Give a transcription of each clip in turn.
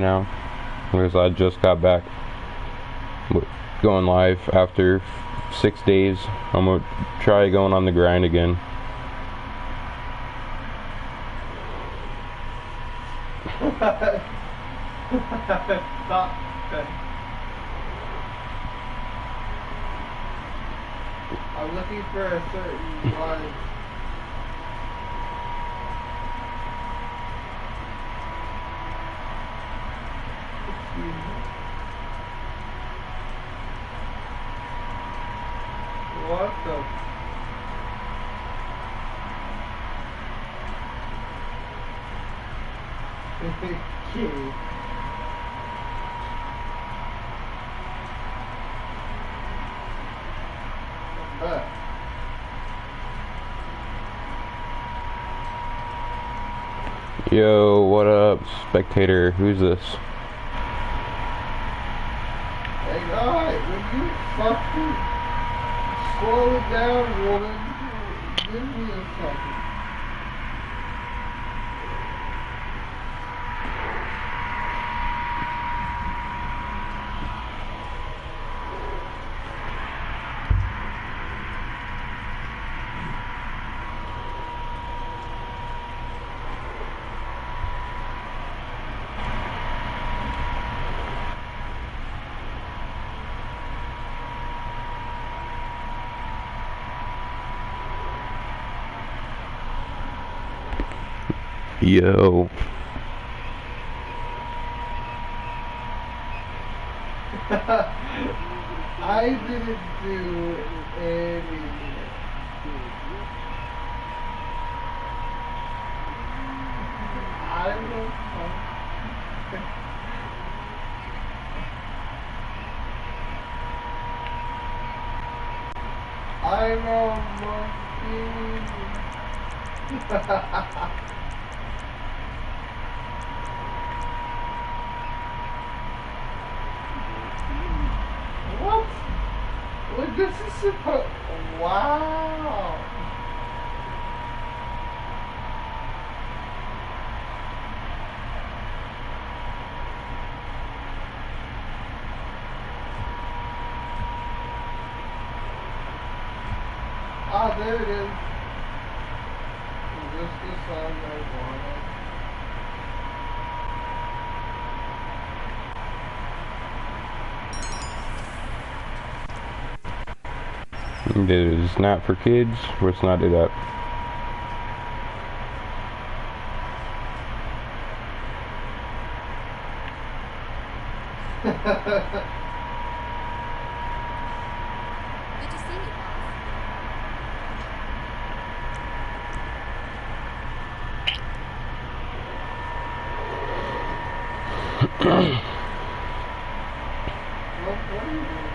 now because I just got back going live after 6 days. I'm gonna try going on the grind again. Stop. I'm looking for a certain line. Excuse me. What the? Kitty. Yo, what up, spectator? Who's this? Hey, alright, when you fucking slow it down, woman, give me a second. Yo. I didn't do anything. I don't know. I'm a monkey. What? Well, this is supposed. Wow. Ah, there it is. Just the song I wanted. It is not for kids. Let's not do that. Good to see you, boss. What are you doing?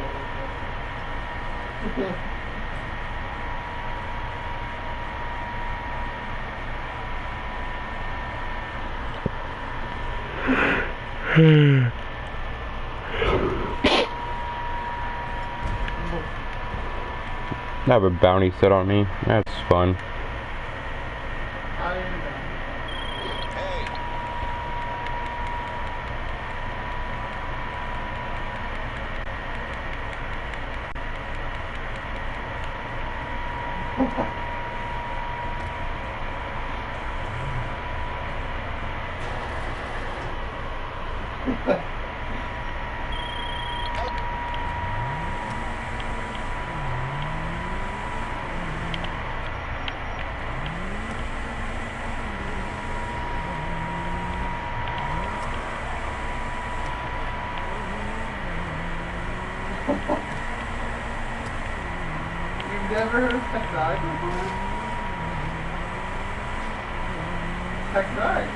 I have a bounty set on me. That's fun. You've never heard of Tech 9 before? Tech 9.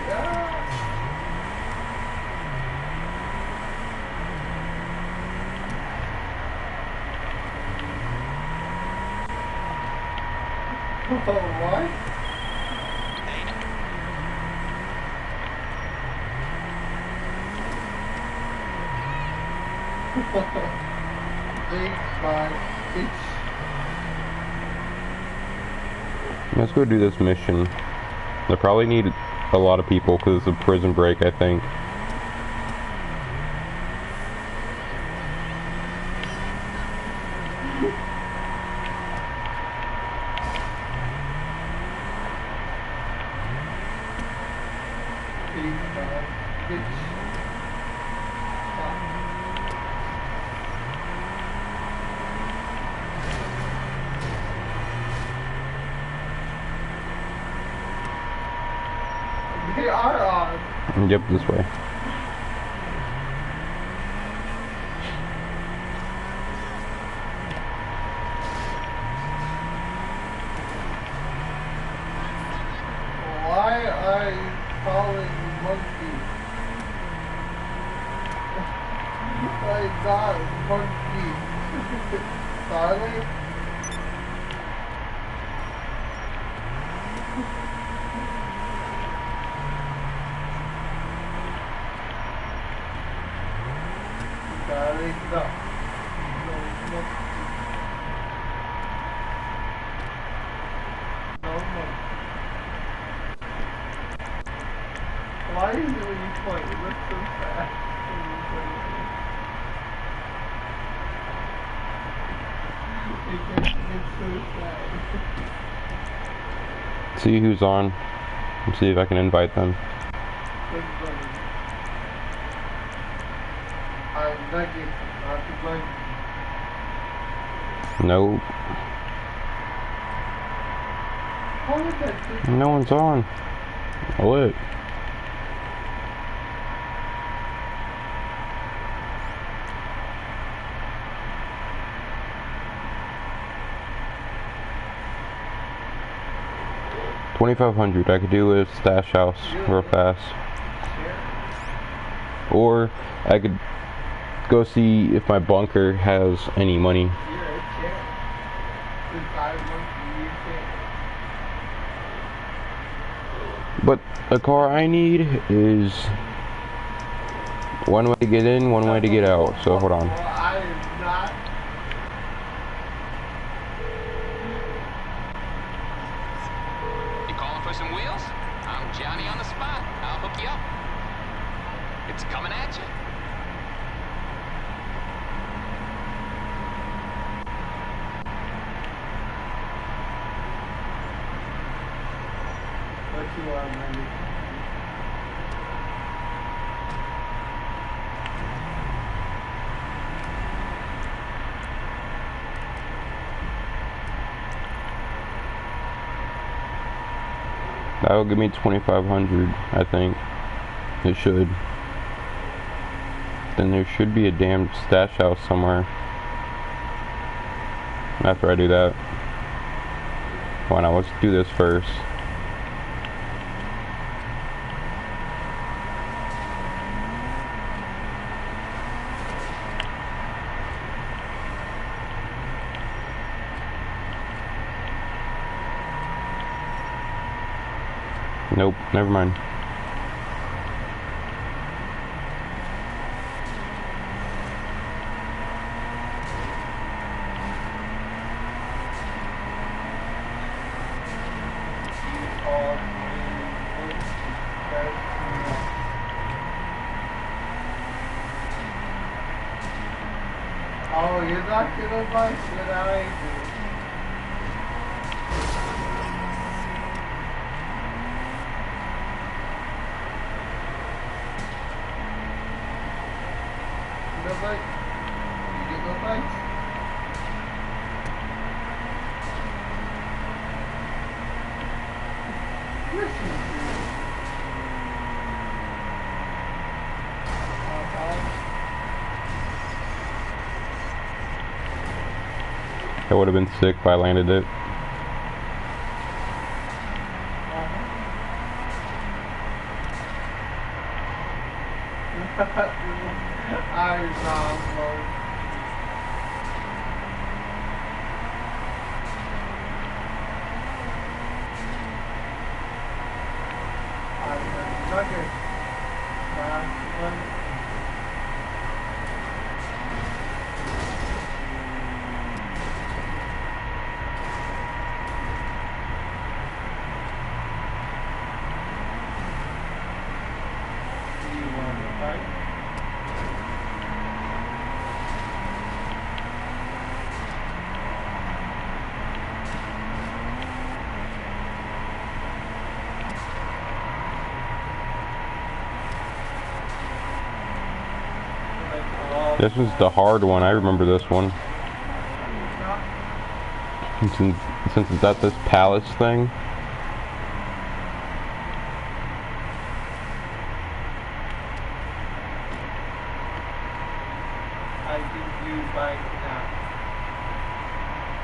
Yeah. Oh, what? Big fun. Let's go do this mission. They probably need a lot of people because it's a prison break, I think. They are on. Yep, this way. Why are you calling monkey? Like not monkey. Charlie? Charlie, no. No monkey. Why is it when you point, it looks so fast when you point it? It gets so sad. See who's on. And see if I can invite them. Good buddy. I'm Nugget, not the monkey. Nope. How would that do? No one's on. Lit. $2,500. I could do with Stash House real fast. Or I could go see if my bunker has any money. You're a chair. Since I monkey, you can't. But the car I need is one way to get in, one way to get out. So hold on. Well, I am not. You calling for some wheels? I'm Johnny on the spot. I'll hook you up. It's coming at you. What you want, Randy? That'll give me 2,500, I think. It should. Then there should be a damn Stash House somewhere. After I do that. Why not? Let's do this first. Nope, never mind. Oh, you're not gonna buy shit I do. You don't like? You get no bikes? Yes, you do. That would have been sick if I landed it. I know. I'm Nugget. Last one. This was the hard one. I remember this one. Since it's at this palace thing.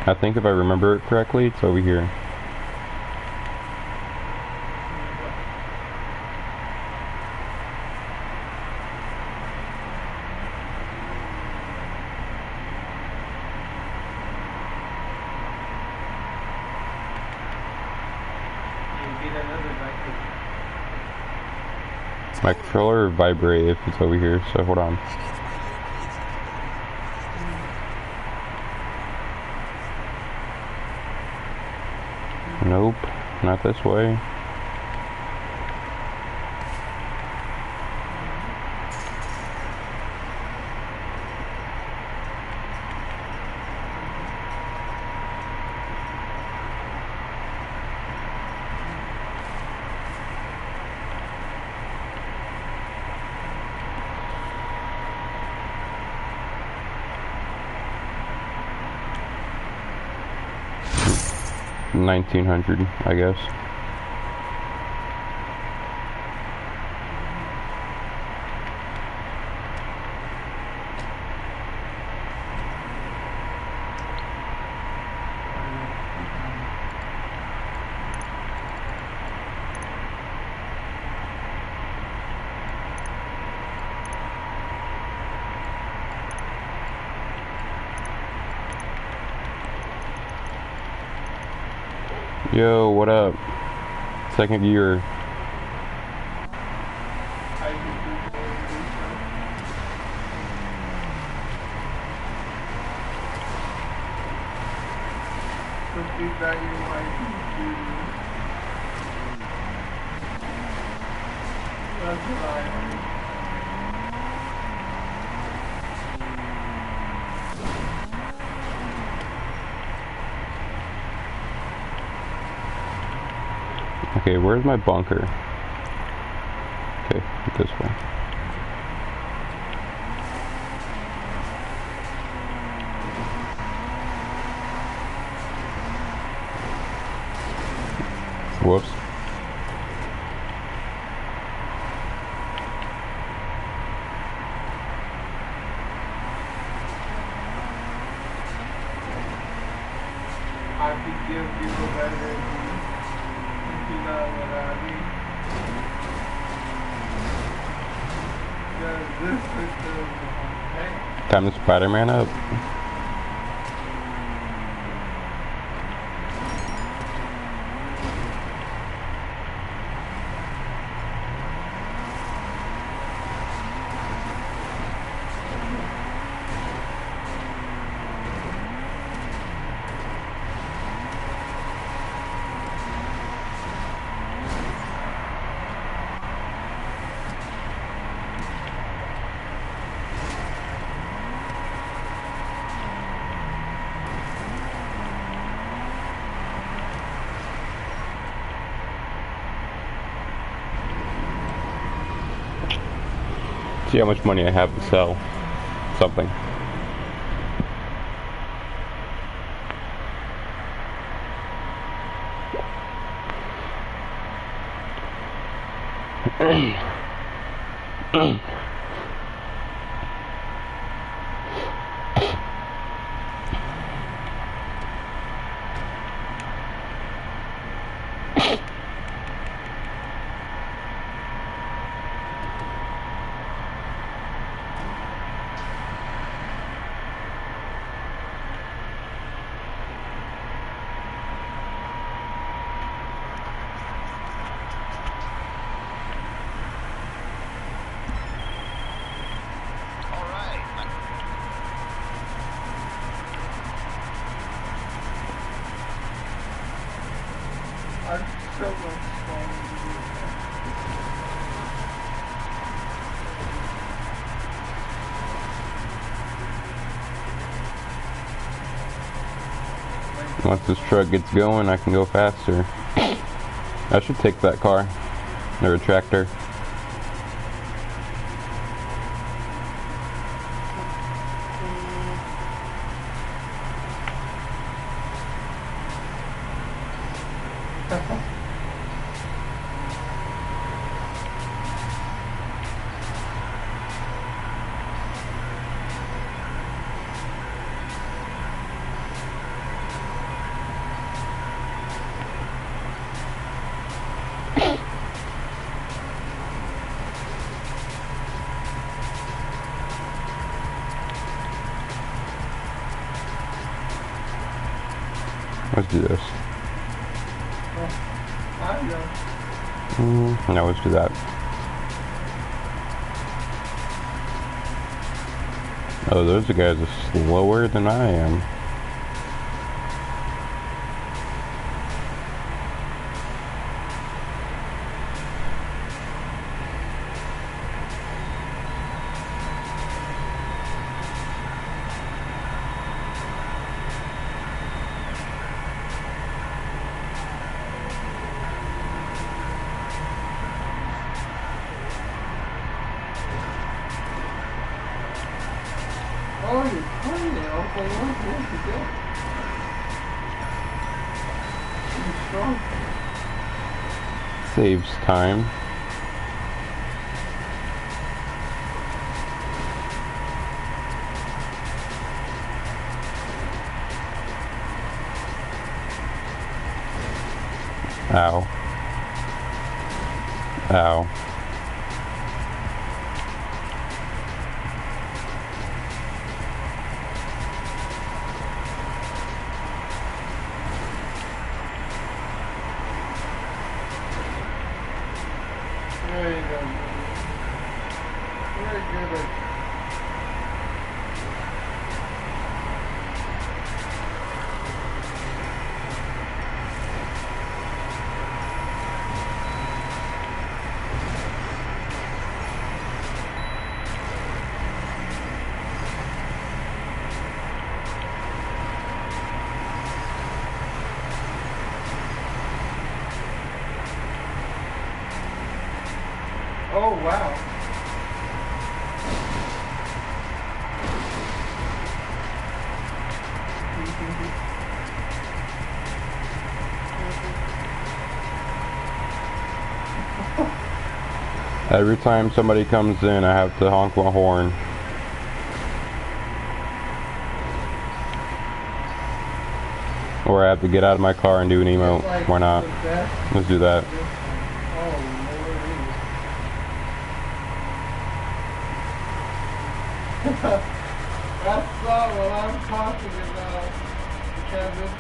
I think if I remember it correctly, it's over here. My controller vibrate if it's over here, so hold on. Nope, not this way. $1900, I guess. Yo, what up? Second year. Okay, where's my bunker? Okay, this way. Whoops. I could give people better than you know what I mean. Because this system, hey. Time to Spider-Man up. See how much money I have to sell something. I'm so much fun to do that. Once this truck gets going, I can go faster. I should take that car. Or a tractor. Let's do this. I know. No, let's do that. Oh, those guys are slower than I am. Oh, you're trying now, but what to get? You're strong. Saves time. Ow. Ow. There you go. Very good. Oh, wow. Every time somebody comes in, I have to honk my horn. Or I have to get out of my car and do an emote. Like Why not? the best. Let's do that. That's not what I'm talking about, Kevin.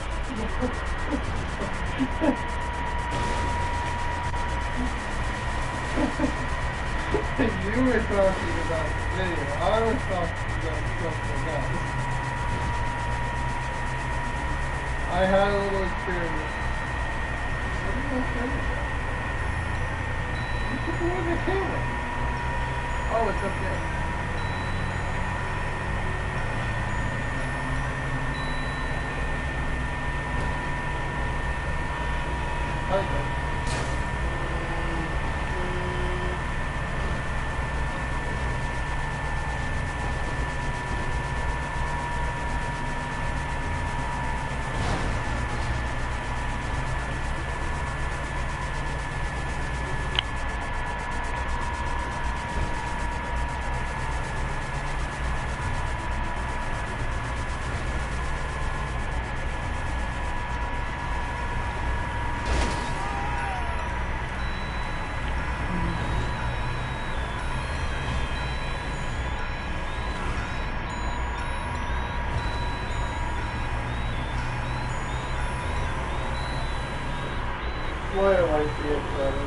You were talking about the video. I was talking about something else. I had a little experience. What are you talking about? You took away the camera. Oh, it's up there. Okay. Why do I see it better?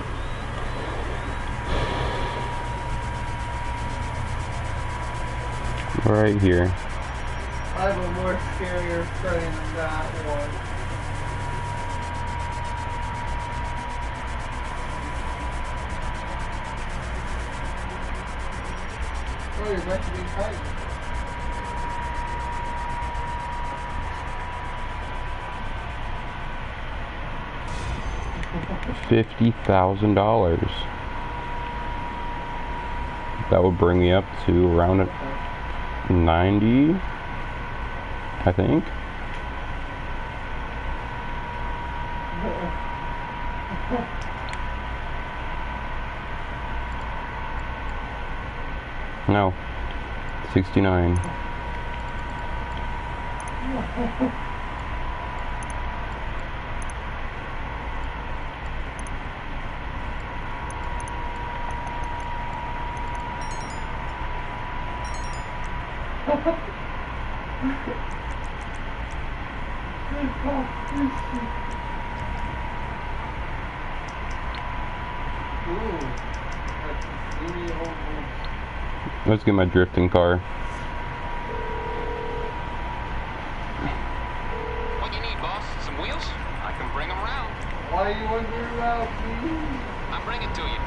Right here. I have a more scarier frame than that one. Oh, you're back to being tight. $50,000. That would bring me up to around 90, I think. No, 69. Let's get my drifting car. What you need, boss? Some wheels? I can bring them around. Why you wondering about me? I'm bringing to you.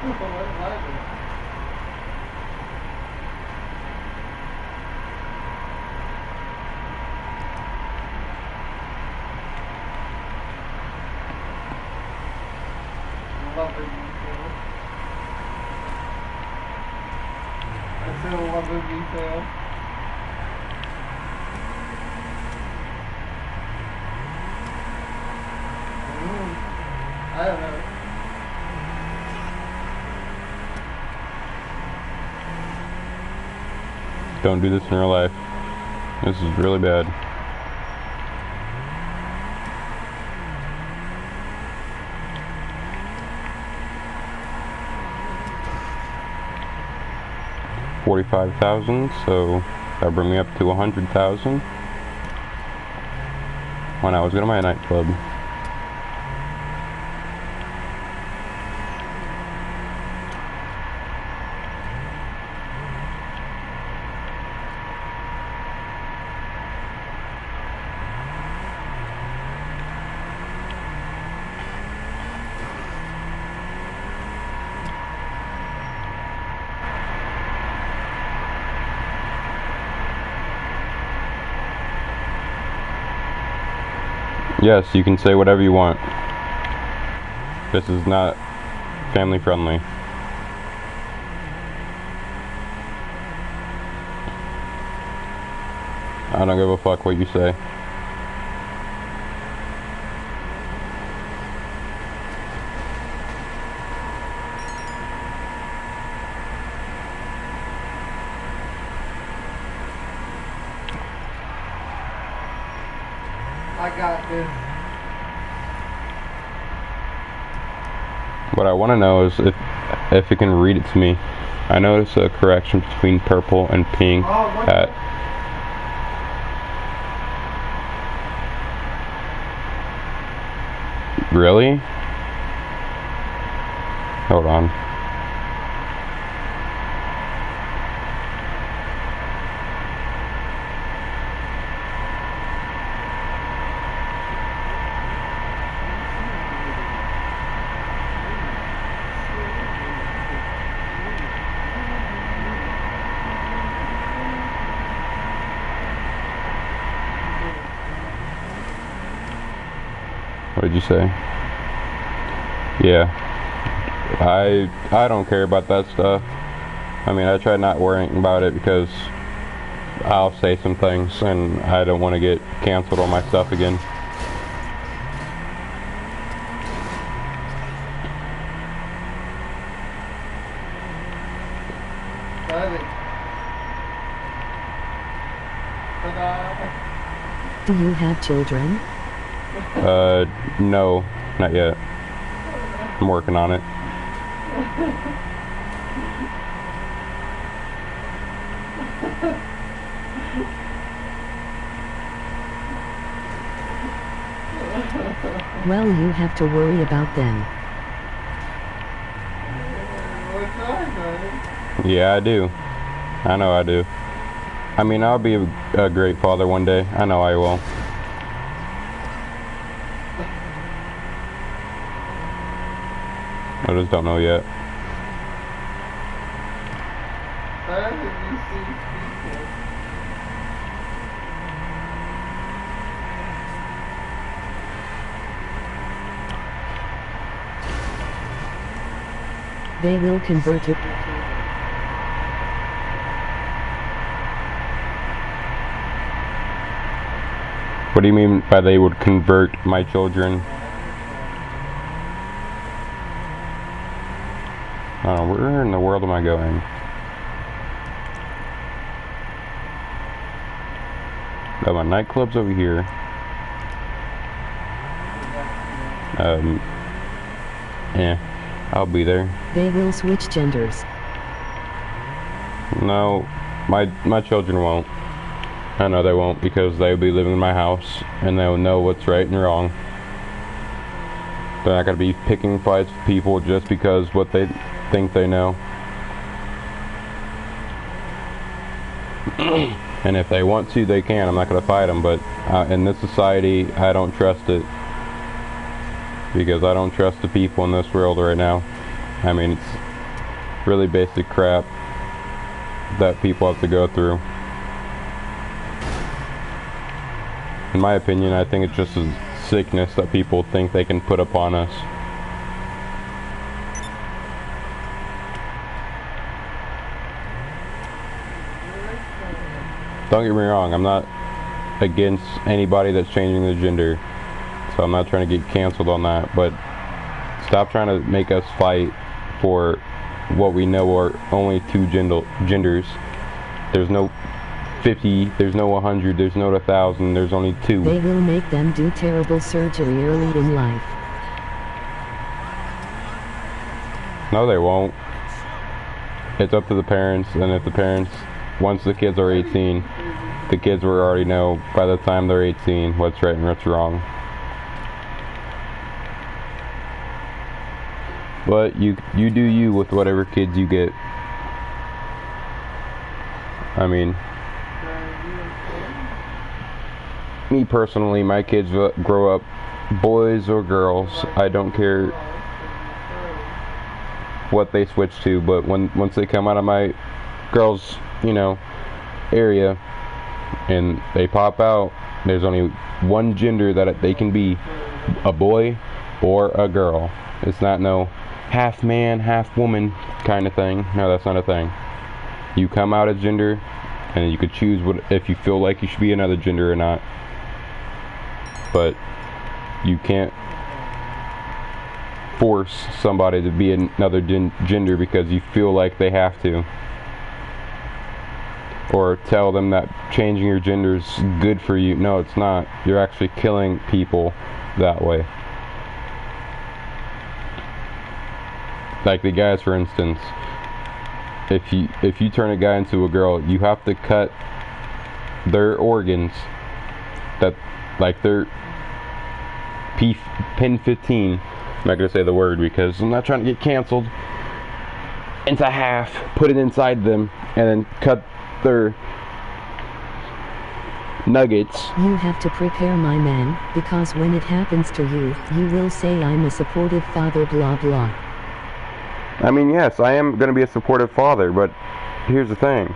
What am I doing? Loving detail. I said loving detail. I don't know. Don't do this in real life. This is really bad. $45,000, so that'll bring me up to 100,000 when I was going to my nightclub. Yes, you can say whatever you want. This is not family friendly. I don't give a fuck what you say. I got this. What I want to know is if you can read it to me. I notice a correction between purple and pink at really? Hold on. What did you say? Yeah. I don't care about that stuff. I mean, I try not worrying about it because I'll say some things and I don't want to get canceled on my stuff again. Do you have children? No, not yet. I'm working on it. Well, you have to worry about them. Yeah, I do. I know I do. I mean, I'll be a great father one day. I know I will. I just don't know yet. They will convert it. What do you mean by they would convert my children? I don't know, where in the world am I going? Oh, my nightclub's over here. Yeah, I'll be there. They will switch genders. No, my children won't. I know they won't, because they'll be living in my house and they'll know what's right and wrong. They're not going to be picking fights with people just because what they think they know. And if they want to, they can. I'm not going to fight them, but in this society, I don't trust it. Because I don't trust the people in this world right now. I mean, it's really basic crap that people have to go through. In my opinion, I think it's just a sickness that people think they can put upon us. Don't get me wrong, I'm not against anybody that's changing their gender, so I'm not trying to get canceled on that, but stop trying to make us fight for what we know are only two genders. There's no 50, there's no 100, there's no 1,000, there's only two. They will make them do terrible surgery early in life. No, they won't. It's up to the parents, and if the parents, once the kids are 18, the kids will already know by the time they're 18 what's right and what's wrong. But you do you with whatever kids you get. I mean, me personally, my kids grow up boys or girls. I don't care what they switch to, but once they come out of my girls, you know, area and they pop out, there's only one gender that they can be, a boy or a girl. It's not no half man, half woman kind of thing. No, that's not a thing. You come out as gender, and you could choose if you feel like you should be another gender or not. But you can't force somebody to be another gender because you feel like they have to. Or tell them that changing your gender is good for you. No, it's not. You're actually killing people that way. Like the guys, for instance. If you turn a guy into a girl, you have to cut their organs, that like their pin 15. I'm not gonna say the word because I'm not trying to get canceled. Into half, put it inside them, and then cut their nuggets. You have to prepare, my man, because when it happens to you, you will say I'm a supportive father, blah blah. I mean, yes, I am going to be a supportive father, but here's the thing.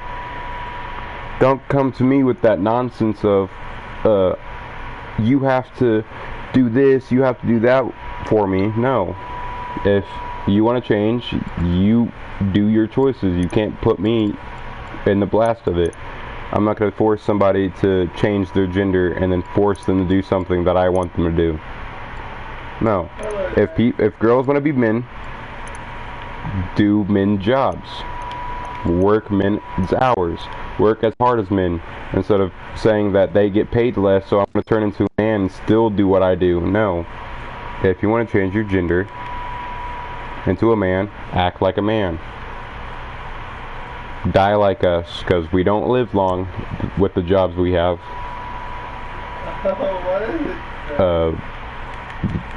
Don't come to me with that nonsense of, you have to do this, you have to do that for me. No. If you want to change, you do your choices. You can't put me in the blast of it. I'm not going to force somebody to change their gender and then force them to do something that I want them to do. No. If girls want to be men, do men jobs, work men's hours, work as hard as men, instead of saying that they get paid less, so I'm going to turn into a man and still do what I do. No. If you want to change your gender into a man, act like a man. Die like us, because we don't live long with the jobs we have. What is it?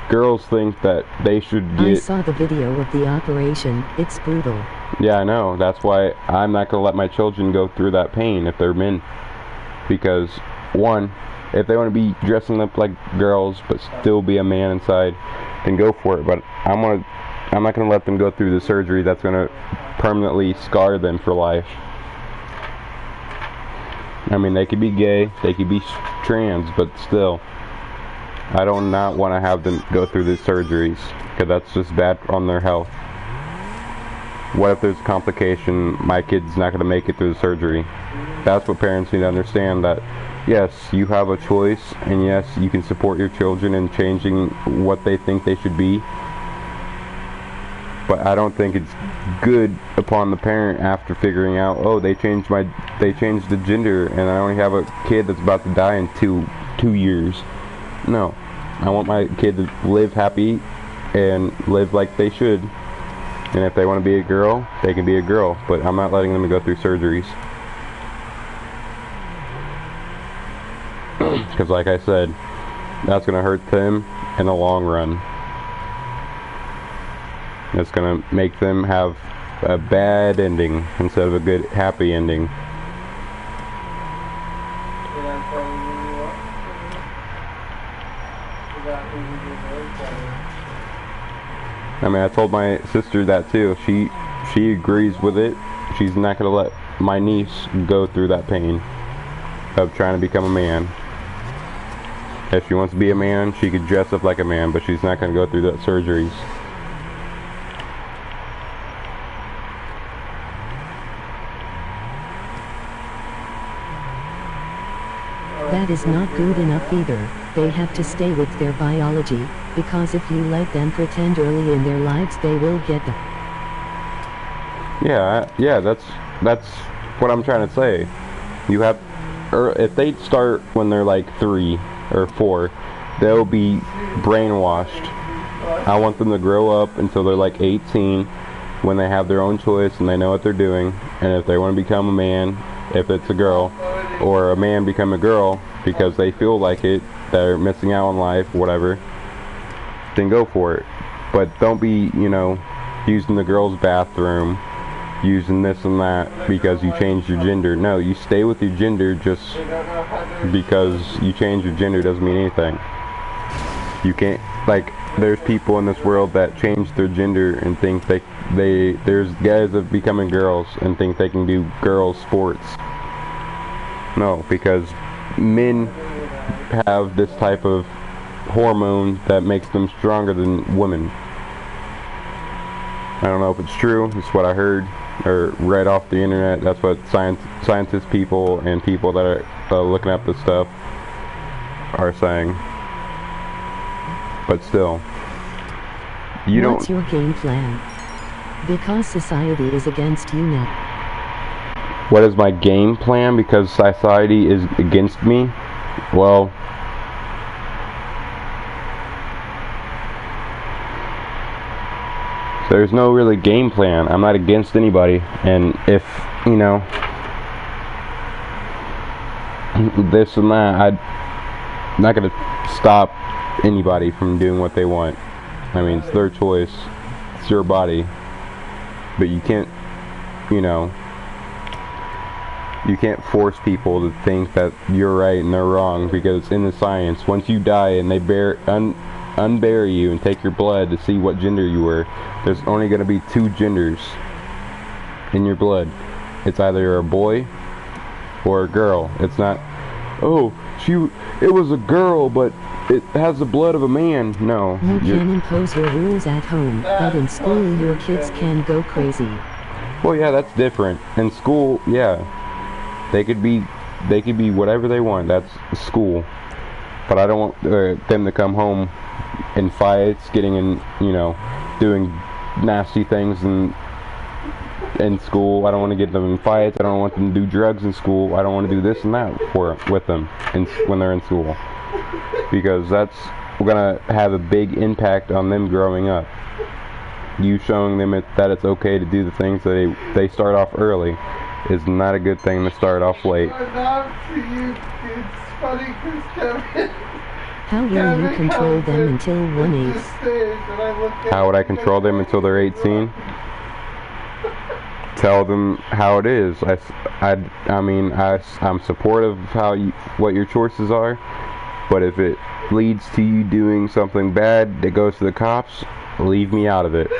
Girls think that they should get... I saw the video of the operation. It's brutal. Yeah, I know. That's why I'm not going to let my children go through that pain if they're men. Because, one, if they want to be dressing up like girls but still be a man inside, then go for it. But I'm not going to let them go through the surgery that's going to permanently scar them for life. I mean, they could be gay, they could be trans, but still, I do not want to have them go through the surgeries, because that's just bad on their health. What if there's a complication, my kid's not going to make it through the surgery? That's what parents need to understand, that yes, you have a choice, and yes, you can support your children in changing what they think they should be. But I don't think it's good upon the parent after figuring out, oh, they changed the gender, and I only have a kid that's about to die in two years. No, I want my kid to live happy and live like they should. And if they want to be a girl, they can be a girl. But I'm not letting them go through surgeries. Because like I said, that's going to hurt them in the long run. It's going to make them have a bad ending instead of a good, happy ending. Did I tell you who you are? Forgot who you were. I mean, I told my sister that too. She agrees with it. She's not going to let my niece go through that pain of trying to become a man. If she wants to be a man, she could dress up like a man, but she's not going to go through that surgeries. That is not good enough either. They have to stay with their biology, because if you let them pretend early in their lives, they will get the... Yeah, that's what I'm trying to say. You have, if they start when they're like 3 or 4, they'll be brainwashed. I want them to grow up until they're like 18, when they have their own choice and they know what they're doing. And if they want to become a man, if it's a girl, or a man become a girl because they feel like it, they're missing out on life, whatever, then go for it. But don't be, you know, using the girl's bathroom, using this and that because you changed your gender. No, you stay with your gender. Just because you change your gender doesn't mean anything. You can't, like, there's people in this world that change their gender and think there's guys that becoming girls and think they can do girls sports. No, because men have this type of hormone that makes them stronger than women. I don't know if it's true. It's what I heard or read off the internet. That's what scientists people and people that are looking up this stuff are saying. But still, What's your game plan? Because society is against you now. What is my game plan because society is against me? Well, there's no really game plan. I'm not against anybody, and if, you know, this and that, I'm not gonna stop anybody from doing what they want. I mean, it's their choice, it's your body, but you can't, you know, you can't force people to think that you're right and they're wrong, because it's in the science. Once you die and they unbury you and take your blood to see what gender you were, there's only going to be 2 genders in your blood. It's either you're a boy or a girl. It's not, oh, it was a girl, but it has the blood of a man. No. You can impose your rules at home, but in school your kids can go crazy. Well, yeah, that's different. In school, yeah, they could be whatever they want. That's school. But I don't want them to come home in fights, getting in, you know, doing nasty things in school. I don't want to get them in fights. I don't want them to do drugs in school. I don't want to do this and that with them when they're in school, because that's gonna have a big impact on them growing up. You showing them that it's okay to do the things that they start off early is not a good thing to start off late. It's funny because Kevin... How will you control them until one age? How would I control them until they're 18? Tell them how it is. I'm supportive of what your choices are, but if it leads to you doing something bad that goes to the cops, leave me out of it.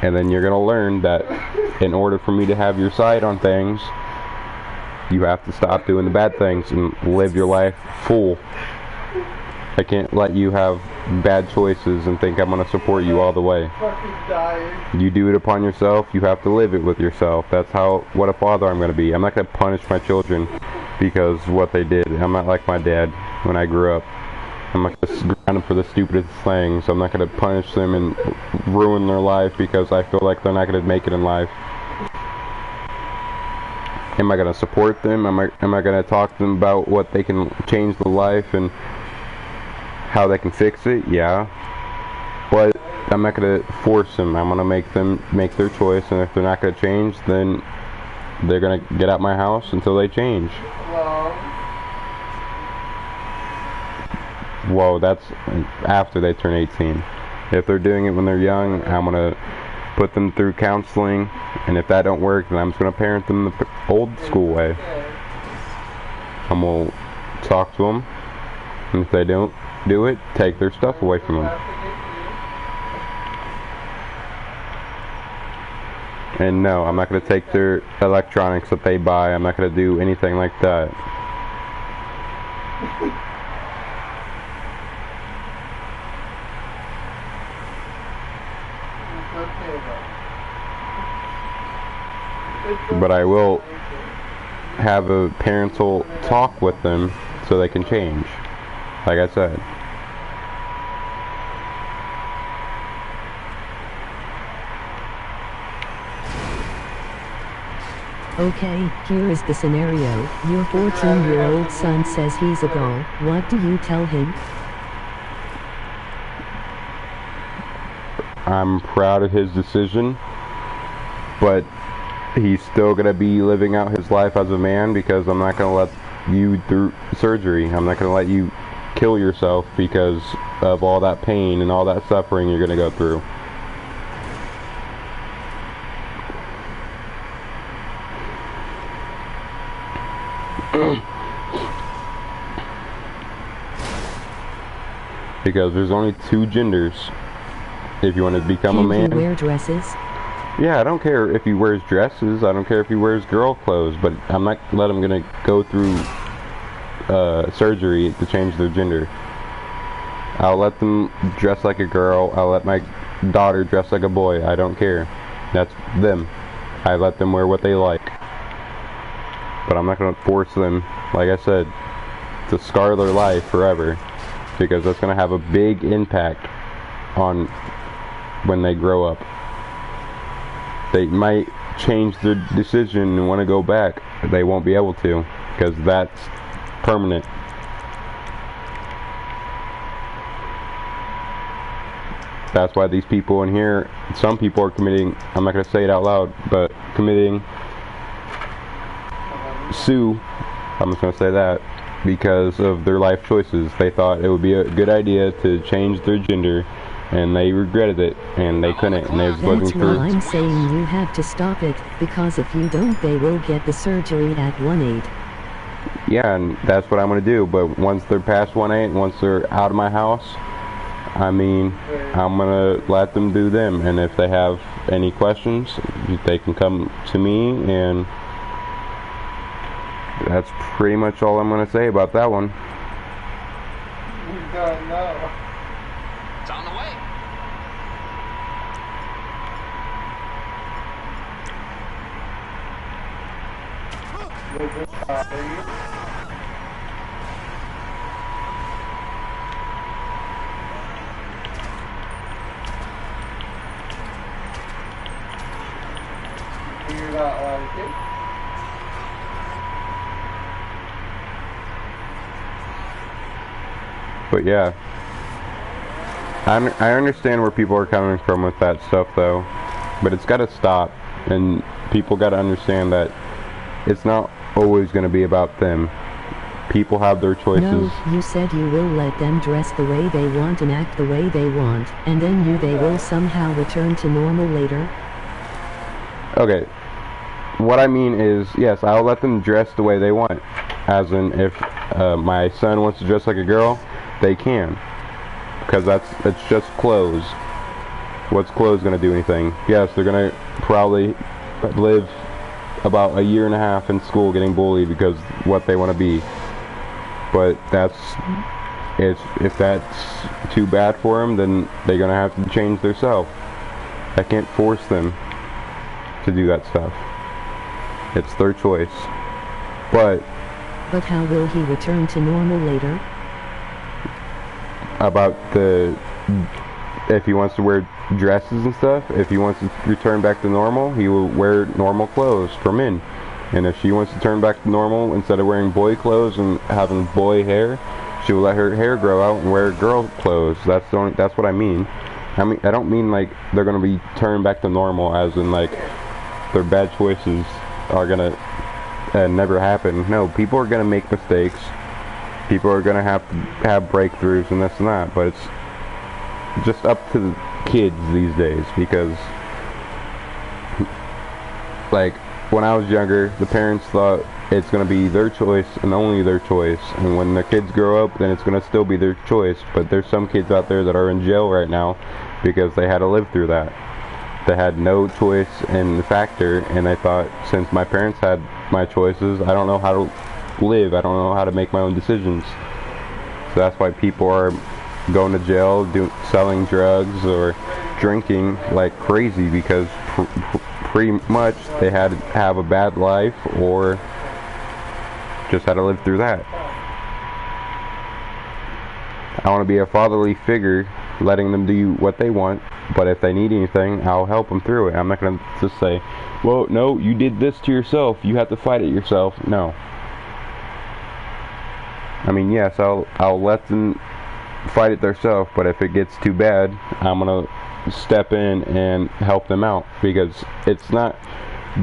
And then you're gonna learn that in order for me to have your side on things, you have to stop doing the bad things and live your life full. I can't let you have bad choices and think I'm going to support you all the way. You do it upon yourself, you have to live it with yourself. That's what a father I'm going to be. I'm not going to punish my children because of what they did. I'm not like my dad when I grew up. I'm not going to ground them for the stupidest things. I'm not going to punish them and ruin their life because I feel like they're not going to make it in life. Am I going to support them? Am I going to talk to them about what they can change the life and how they can fix it? Yeah. But I'm not going to force them. I'm going to make them make their choice, and if they're not going to change, then they're going to get out my house until they change. Well, that's after they turn 18. If they're doing it when they're young, I'm gonna put them through counseling, and if that don't work, then I'm just gonna parent them the old school way. I'm gonna talk to them, and if they don't do it, take their stuff away from them. And no, I'm not gonna take their electronics that they buy. I'm not gonna do anything like that. But I will have a parental talk with them so they can change, like I said. Okay, here is the scenario. Your 14-year-old son says he's a girl. What do you tell him? I'm proud of his decision, but he's still going to be living out his life as a man, because I'm not going to let you through surgery. I'm not going to let you kill yourself because of all that pain and all that suffering you're going to go through. Because there's only two genders. If you want to become a man. Can he wear dresses? Yeah, I don't care if he wears dresses. I don't care if he wears girl clothes. But I'm not gonna go through surgery to change their gender. I'll let them dress like a girl. I'll let my daughter dress like a boy. I don't care. That's them. I let them wear what they like. But I'm not gonna force them, like I said, to scar their life forever, because that's gonna have a big impact on when they grow up. They might change their decision and want to go back. They won't be able to, because that's permanent. That's why these people in here, some people are committing, I'm not going to say it out loud, but committing sue, I'm just going to say that, because of their life choices. They thought it would be a good idea to change their gender, and they regretted it, and they couldn't, and they was looking through. That's why I'm saying you have to stop it, because if you don't, they will get the surgery at 1/8. Yeah, and that's what I'm going to do, but once they're past 1/8, once they're out of my house, I mean, I'm going to let them do them, and if they have any questions, they can come to me, and that's pretty much all I'm going to say about that one. You don't know. It's on the way. They just bother you. Do you not like it? But yeah, I understand where people are coming from with that stuff though, but it's got to stop, and people got to understand that it's not always going to be about them. People have their choices. No, you said you will let them dress the way they want and act the way they want, and then they will somehow return to normal later. Okay, what I mean is, yes, I'll let them dress the way they want. As in, if my son wants to dress like a girl, they can, because it's just clothes. What's clothes gonna do anything? Yes, they're gonna probably live about 1.5 years in school getting bullied because what they want to be. But if that's too bad for them, then they're gonna have to change themselves. I can't force them to do that stuff. It's their choice. But how will he return to normal later? About if he wants to wear dresses and stuff, if he wants to return back to normal, he will wear normal clothes for men. And if she wants to turn back to normal, instead of wearing boy clothes and having boy hair, she will let her hair grow out and wear girl clothes. That's what I mean. I don't mean like they're gonna be turned back to normal, as in like their bad choices are gonna never happen. No, people are gonna make mistakes, people are gonna have to have breakthroughs and this and that, but it's just up to the kids these days, because like when I was younger, the parents thought it's gonna be their choice and only their choice, and when their kids grow up, then it's gonna still be their choice. But there's some kids out there that are in jail right now because they had to live through that. They had no choice in the factor, and they thought, since my parents had my choices, I don't know how to live, I don't know how to make my own decisions. So that's why people are going to jail, selling drugs or drinking like crazy, because pretty much they had to have a bad life or just had to live through that. I want to be a fatherly figure, letting them do what they want, but if they need anything, I'll help them through it. I'm not going to just say, well, no, you did this to yourself, you have to fight it yourself. No. I mean, yes, I'll let them fight it themselves, but if it gets too bad, I'm going to step in and help them out, because it's not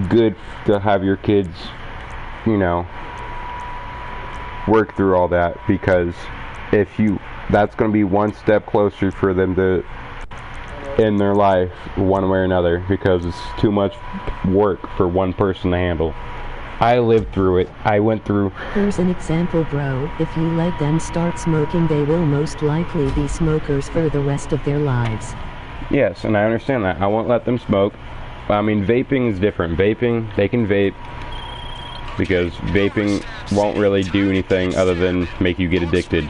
good to have your kids, you know, work through all that, because that's going to be one step closer for them to end their life one way or another, because it's too much work for one person to handle. I lived through it. I went through. Here's an example, bro. If you let them start smoking, they will most likely be smokers for the rest of their lives. Yes, and I understand that. I won't let them smoke. I mean, vaping is different. Vaping, they can vape, because vaping won't really do anything other than make you get addicted.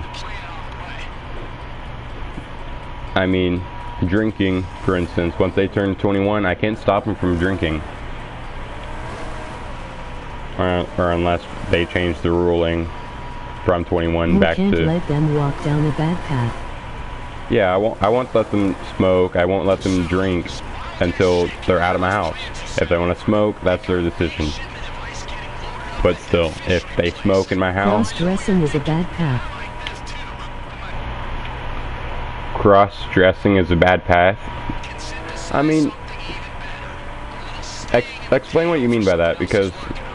I mean, drinking, for instance, once they turn 21, I can't stop them from drinking. Or unless they change the ruling from 21 back to... You can't let them walk down a bad path. Yeah, I won't let them smoke, I won't let them drink until they're out of my house. If they want to smoke, that's their decision. But still, if they smoke in my house... Cross-dressing is a bad path. Cross-dressing is a bad path? I mean... explain what you mean by that, because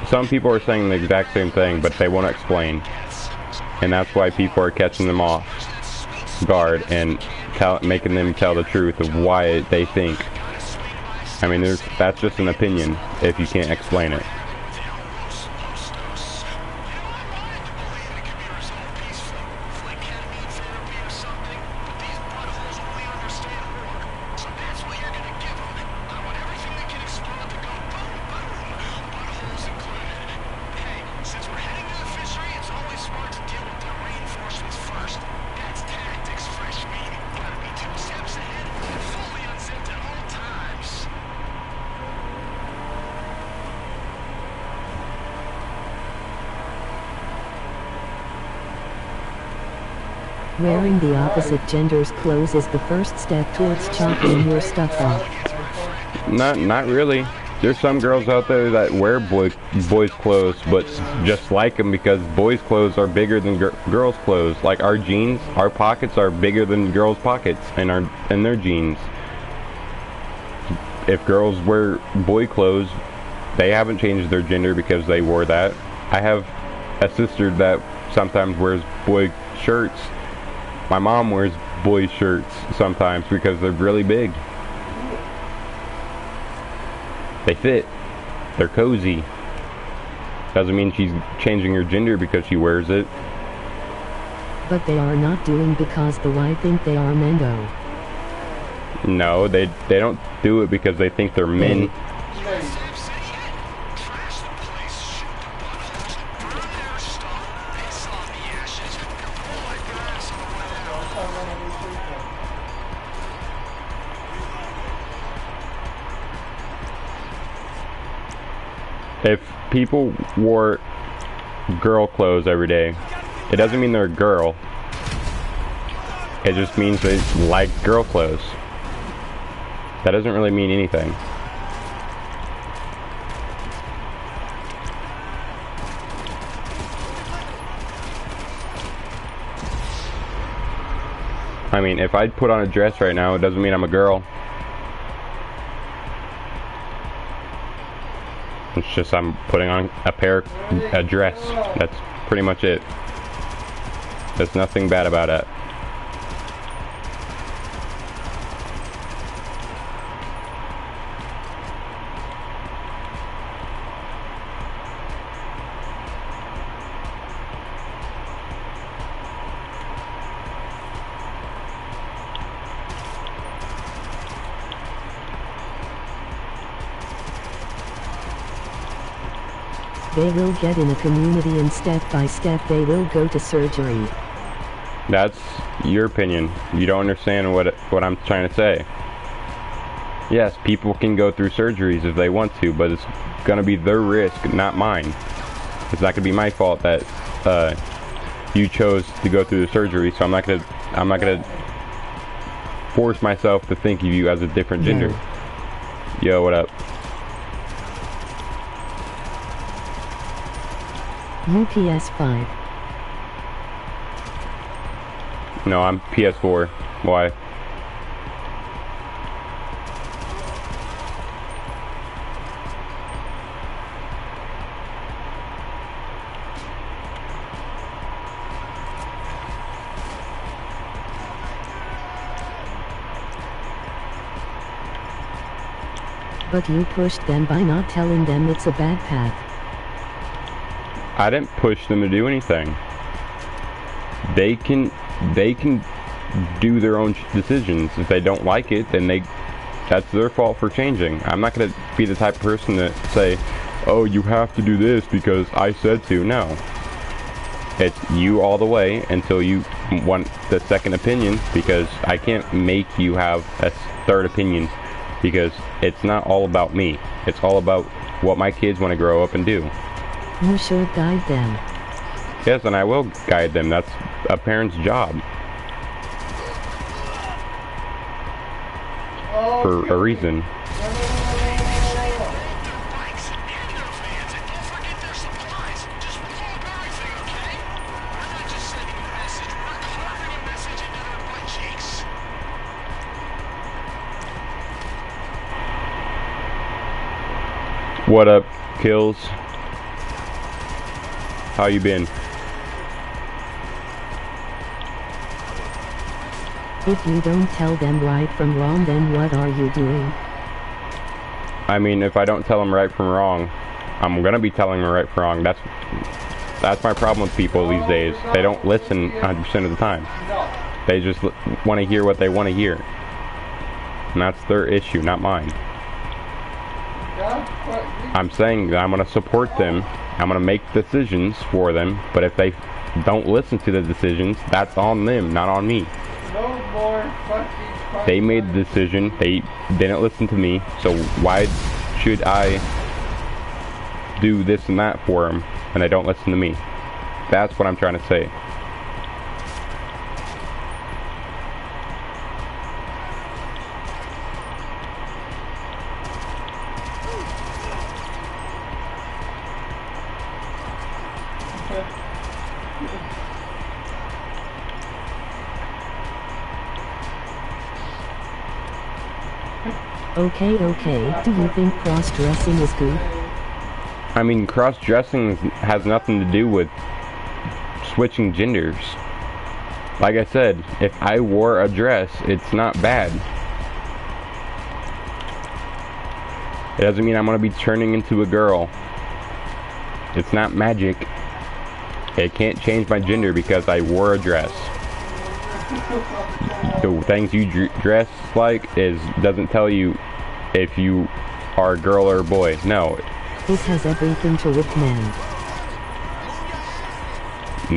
some people are saying the exact same thing, but they won't explain. And that's why people are catching them off guard and making them tell the truth of why they think. I mean, that's just an opinion if you can't explain it. Wearing the opposite gender's clothes is the first step towards chopping your stuff off. Not really. There's some girls out there that wear boys' clothes, but just like them, because boys' clothes are bigger than girls' clothes. Like our jeans, our pockets are bigger than girls' pockets in their jeans. If girls wear boy clothes, they haven't changed their gender because they wore that. I have a sister that sometimes wears boy shirts. My mom wears boy shirts sometimes because they're really big. They fit. They're cozy. Doesn't mean she's changing her gender because she wears it. But they are not doing because the white think they are men though. No, they don't do it because they think they're men. If people wore girl clothes every day, it doesn't mean they're a girl. It just means they like girl clothes. That doesn't really mean anything. I mean, if I put on a dress right now, it doesn't mean I'm a girl. It's just I'm putting on a dress. That's pretty much it. There's nothing bad about it. They will get in a community and step by step they will go to surgery. That's your opinion. You don't understand what I'm trying to say. Yes, people can go through surgeries if they want to, but it's gonna be their risk, not mine. It's not gonna be my fault that you chose to go through the surgery, so I'm not gonna force myself to think of you as a different gender. Yo, what up? UPS 5. No, I'm PS4. Why? But you pushed them by not telling them it's a bad path. I didn't push them to do anything. They can do their own decisions. If they don't like it, then that's their fault for changing. I'm not gonna be the type of person to say, oh, you have to do this because I said to. No. It's you all the way until you want the second opinion, because I can't make you have a third opinion, because it's not all about me. It's all about what my kids want to grow up and do. You should guide them. Yes, and I will guide them. That's a parent's job. For a reason. What up, Kills? How you been? If you don't tell them right from wrong, then what are you doing? I mean, if I don't tell them right from wrong, I'm gonna be telling them right from wrong. That's my problem with people these days. They don't listen 100% of the time. They just want to hear what they want to hear. And that's their issue, not mine. I'm saying that I'm gonna support them. I'm gonna make decisions for them, but if they don't listen to the decisions, that's on them, not on me. No more fucking. They made the decision. They didn't listen to me, so why should I do this and that for them, and they don't listen to me? That's what I'm trying to say. Okay, do you think cross-dressing is good? I mean, cross-dressing has nothing to do with switching genders. Like I said, if I wore a dress, it's not bad. It doesn't mean I'm gonna be turning into a girl. It's not magic. It can't change my gender because I wore a dress. The things you dress like doesn't tell you if you are a girl or a boy. No. It has everything to do with men.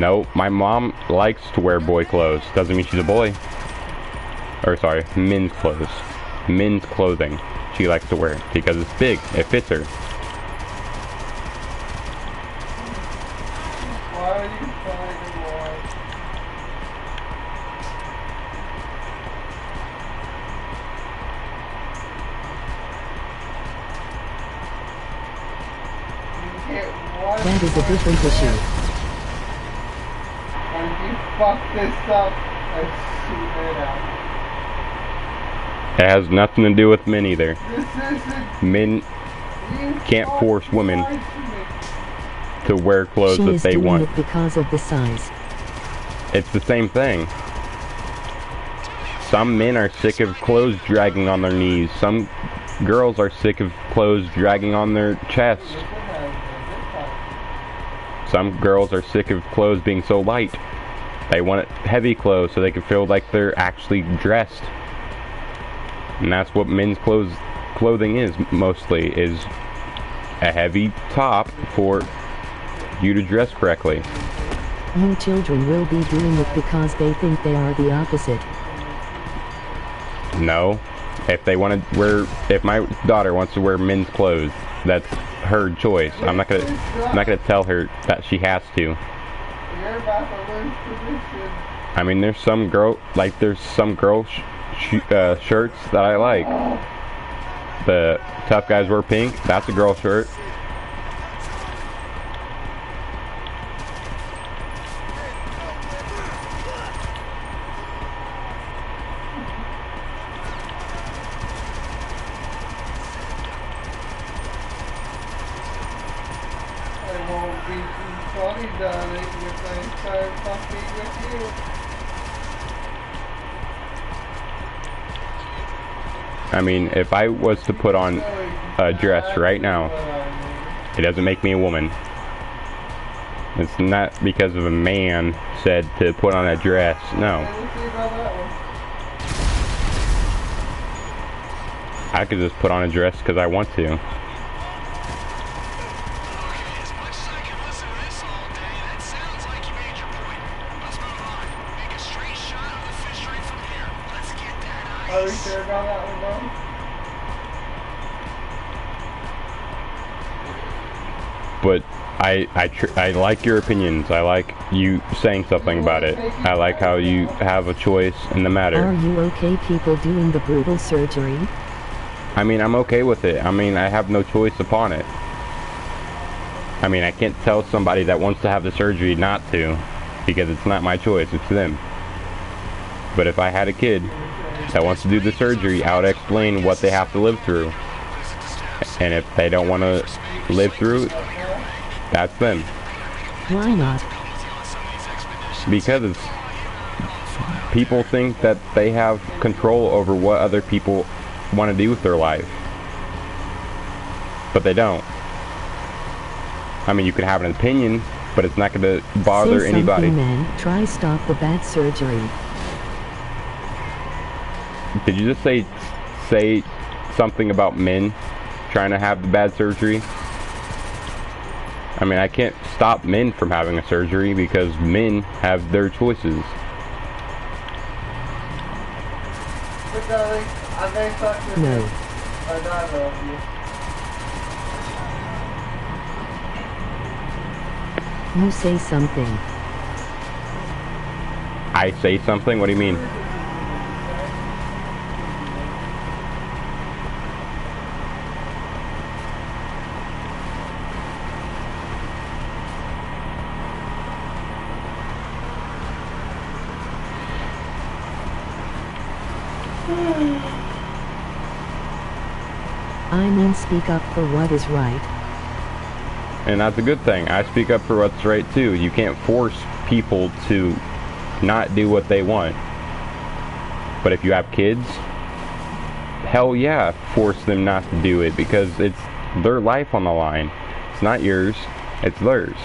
No, my mom likes to wear boy clothes. Doesn't mean she's a boy. Or sorry, men's clothes. Men's clothing she likes to wear because it's big. It fits her. Why are you fighting war? You can't watch. That is a different issue. When you fuck this up, I shoot it out. It has nothing to do with men either. This isn't. Men You can't force women lied to me. to wear clothes She that is they doing want. it because of the size. It's the same thing. Some men are sick of clothes dragging on their knees. Some girls are sick of clothes dragging on their chest. Some girls are sick of clothes being so light. They want heavy clothes so they can feel like they're actually dressed. And that's what men's clothing is mostly, is a heavy top for you to dress correctly. You children will be doing it because they think they are the opposite. No. If they want to wear, if my daughter wants to wear men's clothes, that's her choice. I'm not gonna tell her that she has to. You're about to lose position. I mean, there's some girl shirts that I like. The Tough Guys Wear Pink, that's a girl shirt. It won't be funny, darling, if they start fucking with you. I mean, if I was to put on a dress right now, it doesn't make me a woman. It's not because of a man said to put on a dress. No. I could just put on a dress because I want to. As much as I can listen to this all day, that sounds like you made your point. Let's move on. Make a straight shot of the fishery from here. Let's get that Are we ice. sure about that one, though? But I like your opinions. I like you saying something about it. I like how you have a choice in the Are matter. you okay people doing the brutal surgery? I mean, I'm okay with it. I mean, I have no choice upon it. I mean, I can't tell somebody that wants to have the surgery not to, because it's not my choice, it's them. But if I had a kid that wants to do the surgery, I would explain what they have to live through. And if they don't want to live through it, that's them. Why not? Because people think that they have control over what other people want to do with their life. But they don't. I mean, you can have an opinion, but it's not going to bother Say anybody. something, man. Try stop the bad surgery. Did you just say something about men trying to have the bad surgery? I mean, I can't stop men from having a surgery because men have their choices. But darling, I may fuck with No. you. But I love you. You say something. I say something? What do you mean? I mean, speak up for what is right. And that's a good thing. I speak up for what's right too. You can't force people to not do what they want. But if you have kids, hell yeah, force them not to do it because it's their life on the line. It's not yours, it's theirs.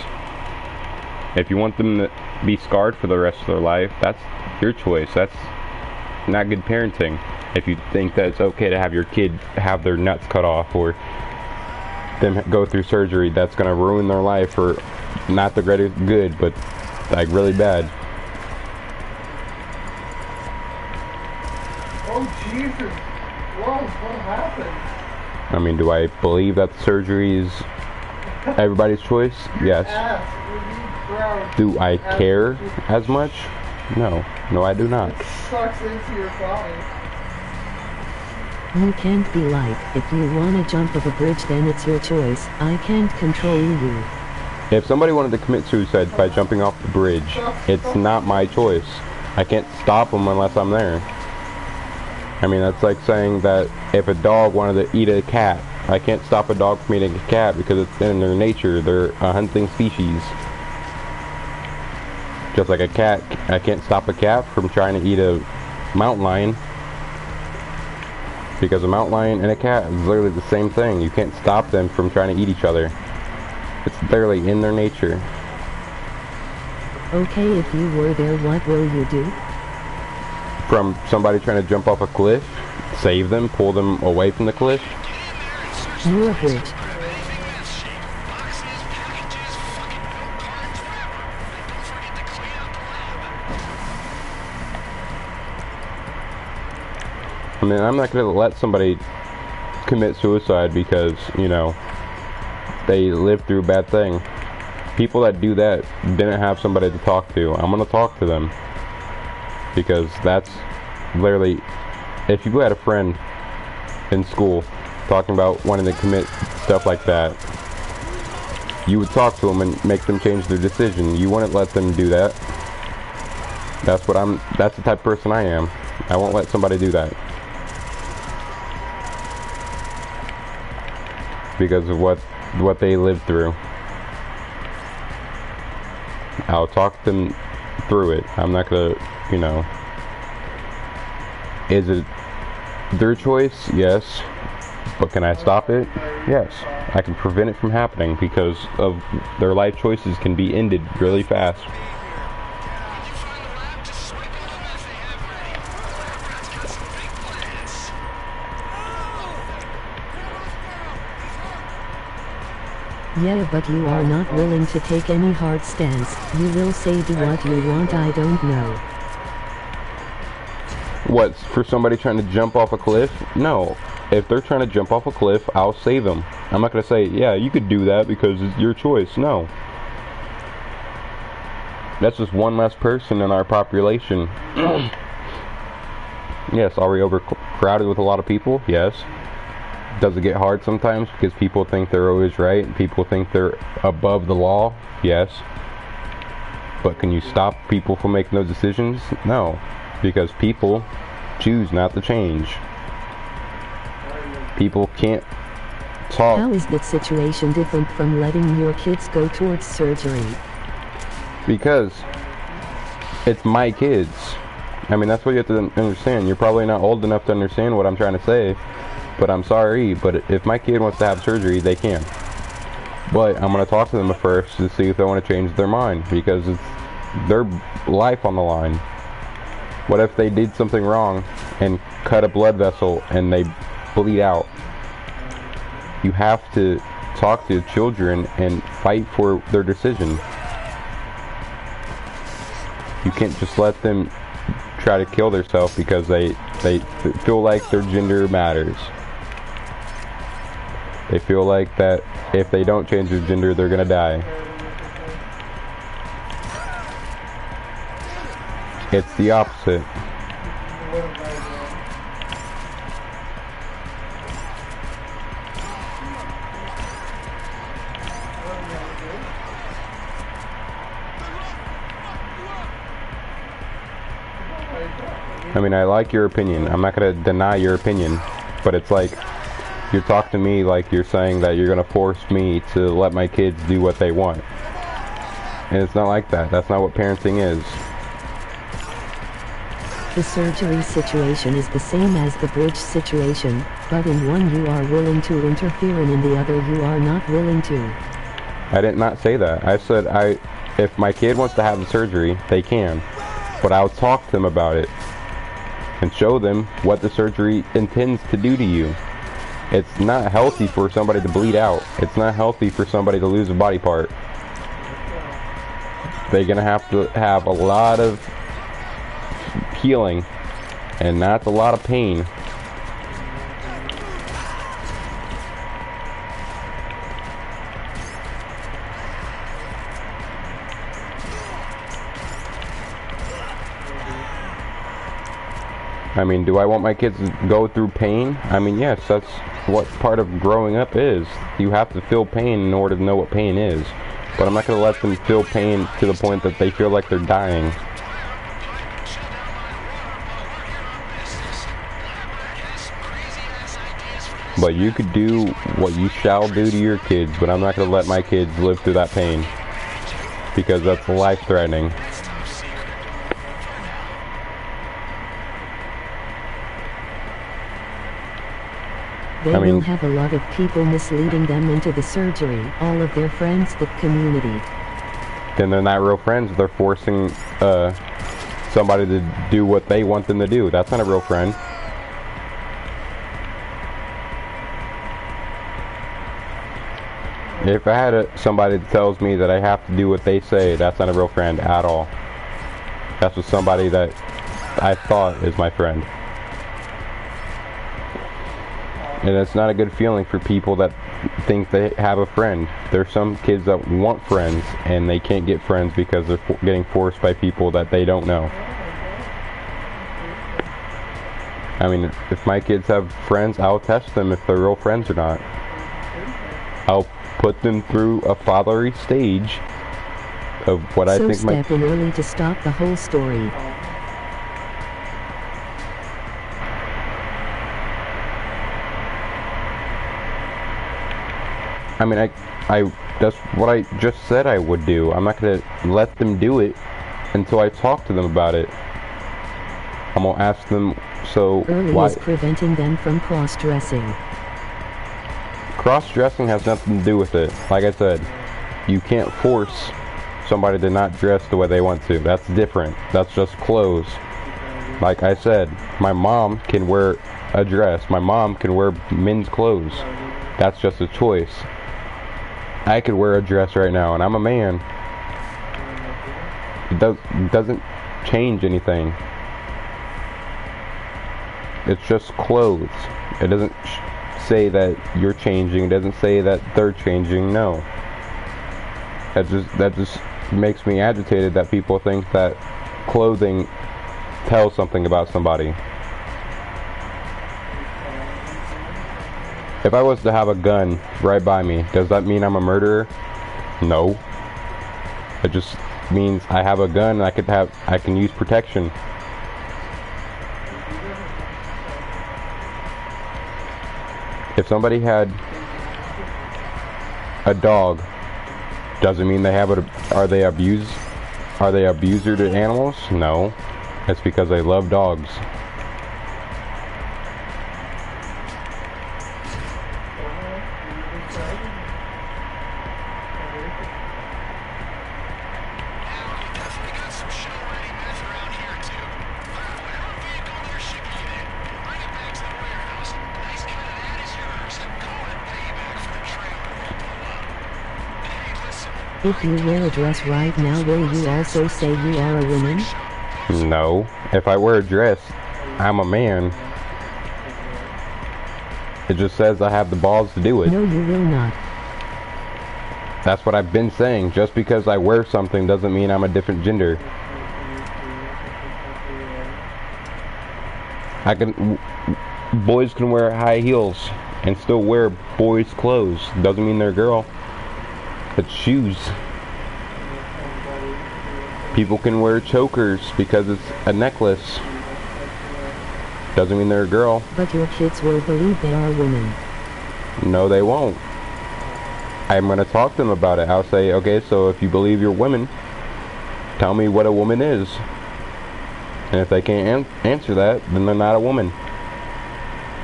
If you want them to be scarred for the rest of their life, that's your choice. That's not good parenting. If you think that it's okay to have your kid have their nuts cut off or them go through surgery that's going to ruin their life for not the greater good, but like really bad. Oh, Jesus. Whoa, what happened? I mean, do I believe that surgery is everybody's choice? Yes. Ass, we need ground. Do I care as much? No. No, I do not. It sucks into your body. You can't be like, if you wanna jump off a bridge then it's your choice. I can't control you. If somebody wanted to commit suicide by jumping off the bridge, it's not my choice. I can't stop them unless I'm there. I mean, that's like saying that if a dog wanted to eat a cat, I can't stop a dog from eating a cat because it's in their nature. They're a hunting species. Just like a cat, I can't stop a cat from trying to eat a mountain lion. Because a mountain lion and a cat is literally the same thing. You can't stop them from trying to eat each other. It's literally in their nature. Okay, if you were there, what will you do? From somebody trying to jump off a cliff, save them, pull them away from the cliff. More of which. I mean, I'm not going to let somebody commit suicide because, you know, they lived through a bad thing. People that do that didn't have somebody to talk to. I'm going to talk to them. Because that's literally, if you had a friend in school talking about wanting to commit stuff like that, you would talk to them and make them change their decision. You wouldn't let them do that. That's the type of person I am. I won't let somebody do that. Because of what they lived through. I'll talk them through it. I'm not gonna, you know. Is it their choice? Yes. But can I stop it? Yes. I can prevent it from happening because of their life choices can be ended really fast. Yeah, but you are not willing to take any hard stance. You will say do what you want, I don't know. What, for somebody trying to jump off a cliff? No. If they're trying to jump off a cliff, I'll save them. I'm not going to say, yeah, you could do that because it's your choice. No. That's just one less person in our population. Yes, are we overcrowded with a lot of people? Yes. Does it get hard sometimes because people think they're always right and people think they're above the law? Yes. But can you stop people from making those decisions? No. Because people choose not to change. People can't talk. How is that situation different from letting your kids go towards surgery? Because it's my kids. I mean, that's what you have to understand. You're probably not old enough to understand what I'm trying to say. But I'm sorry, but if my kid wants to have surgery, they can. But I'm going to talk to them first to see if they want to change their mind, because it's their life on the line. What if they did something wrong and cut a blood vessel and they bleed out? You have to talk to children and fight for their decision. You can't just let them try to kill themselves because they feel like their gender matters. They feel like that if they don't change their gender, they're gonna die. It's the opposite. I mean, I like your opinion. I'm not gonna deny your opinion, but it's like you're talking to me like you're saying that you're gonna force me to let my kids do what they want. And it's not like that. That's not what parenting is. The surgery situation is the same as the bridge situation, but in one you are willing to interfere and in the other you are not willing to. I did not say that. I said if my kid wants to have the surgery, they can. But I'll talk to them about it and show them what the surgery intends to do to you. It's not healthy for somebody to bleed out. It's not healthy for somebody to lose a body part. They're gonna have to have a lot of healing and that's a lot of pain. I mean, do I want my kids to go through pain? I mean, yes, that's what part of growing up is. You have to feel pain in order to know what pain is. But I'm not going to let them feel pain to the point that they feel like they're dying. But you could do what you shall do to your kids, but I'm not going to let my kids live through that pain. Because that's life-threatening. They I mean- will have a lot of people misleading them into the surgery, all of their friends, the community. Then they're not real friends. They're forcing somebody to do what they want them to do. That's not a real friend. If I had somebody that tells me that I have to do what they say, that's not a real friend at all. That's just somebody that I thought is my friend. And it's not a good feeling for people that think they have a friend. There's some kids that want friends and they can't get friends because they're getting forced by people that they don't know. I mean, if my kids have friends, I'll test them if they're real friends or not. I'll put them through a fatherly stage of what I So think my... step in early to stop the whole story. I mean, I that's what I just said I would do. I'm not gonna let them do it until I talk to them about it. I'm gonna ask them, so Early why? is preventing them from cross-dressing. Cross-dressing has nothing to do with it. Like I said, you can't force somebody to not dress the way they want to. That's different. That's just clothes. Like I said, my mom can wear a dress. My mom can wear men's clothes. That's just a choice. I could wear a dress right now, and I'm a man. It doesn't change anything. It's just clothes. It doesn't say that you're changing. It doesn't say that they're changing. No. That just makes me agitated that people think that clothing tells something about somebody. If I was to have a gun right by me, does that mean I'm a murderer? No. It just means I have a gun and I can use protection. If somebody had a dog, doesn't mean they have it. Are they abuser to animals? No. It's because they love dogs. If you wear a dress right now, will you also say you are a woman? No. If I wear a dress, I'm a man. It just says I have the balls to do it. No, you will not. That's what I've been saying. Just because I wear something doesn't mean I'm a different gender. Boys can wear high heels and still wear boys' clothes. Doesn't mean they're a girl. It's shoes. People can wear chokers because it's a necklace. Doesn't mean they're a girl. But your kids will believe they are women. No, they won't. I'm going to talk to them about it. I'll say, okay, so if you believe you're women, tell me what a woman is. And if they can't answer that, then they're not a woman.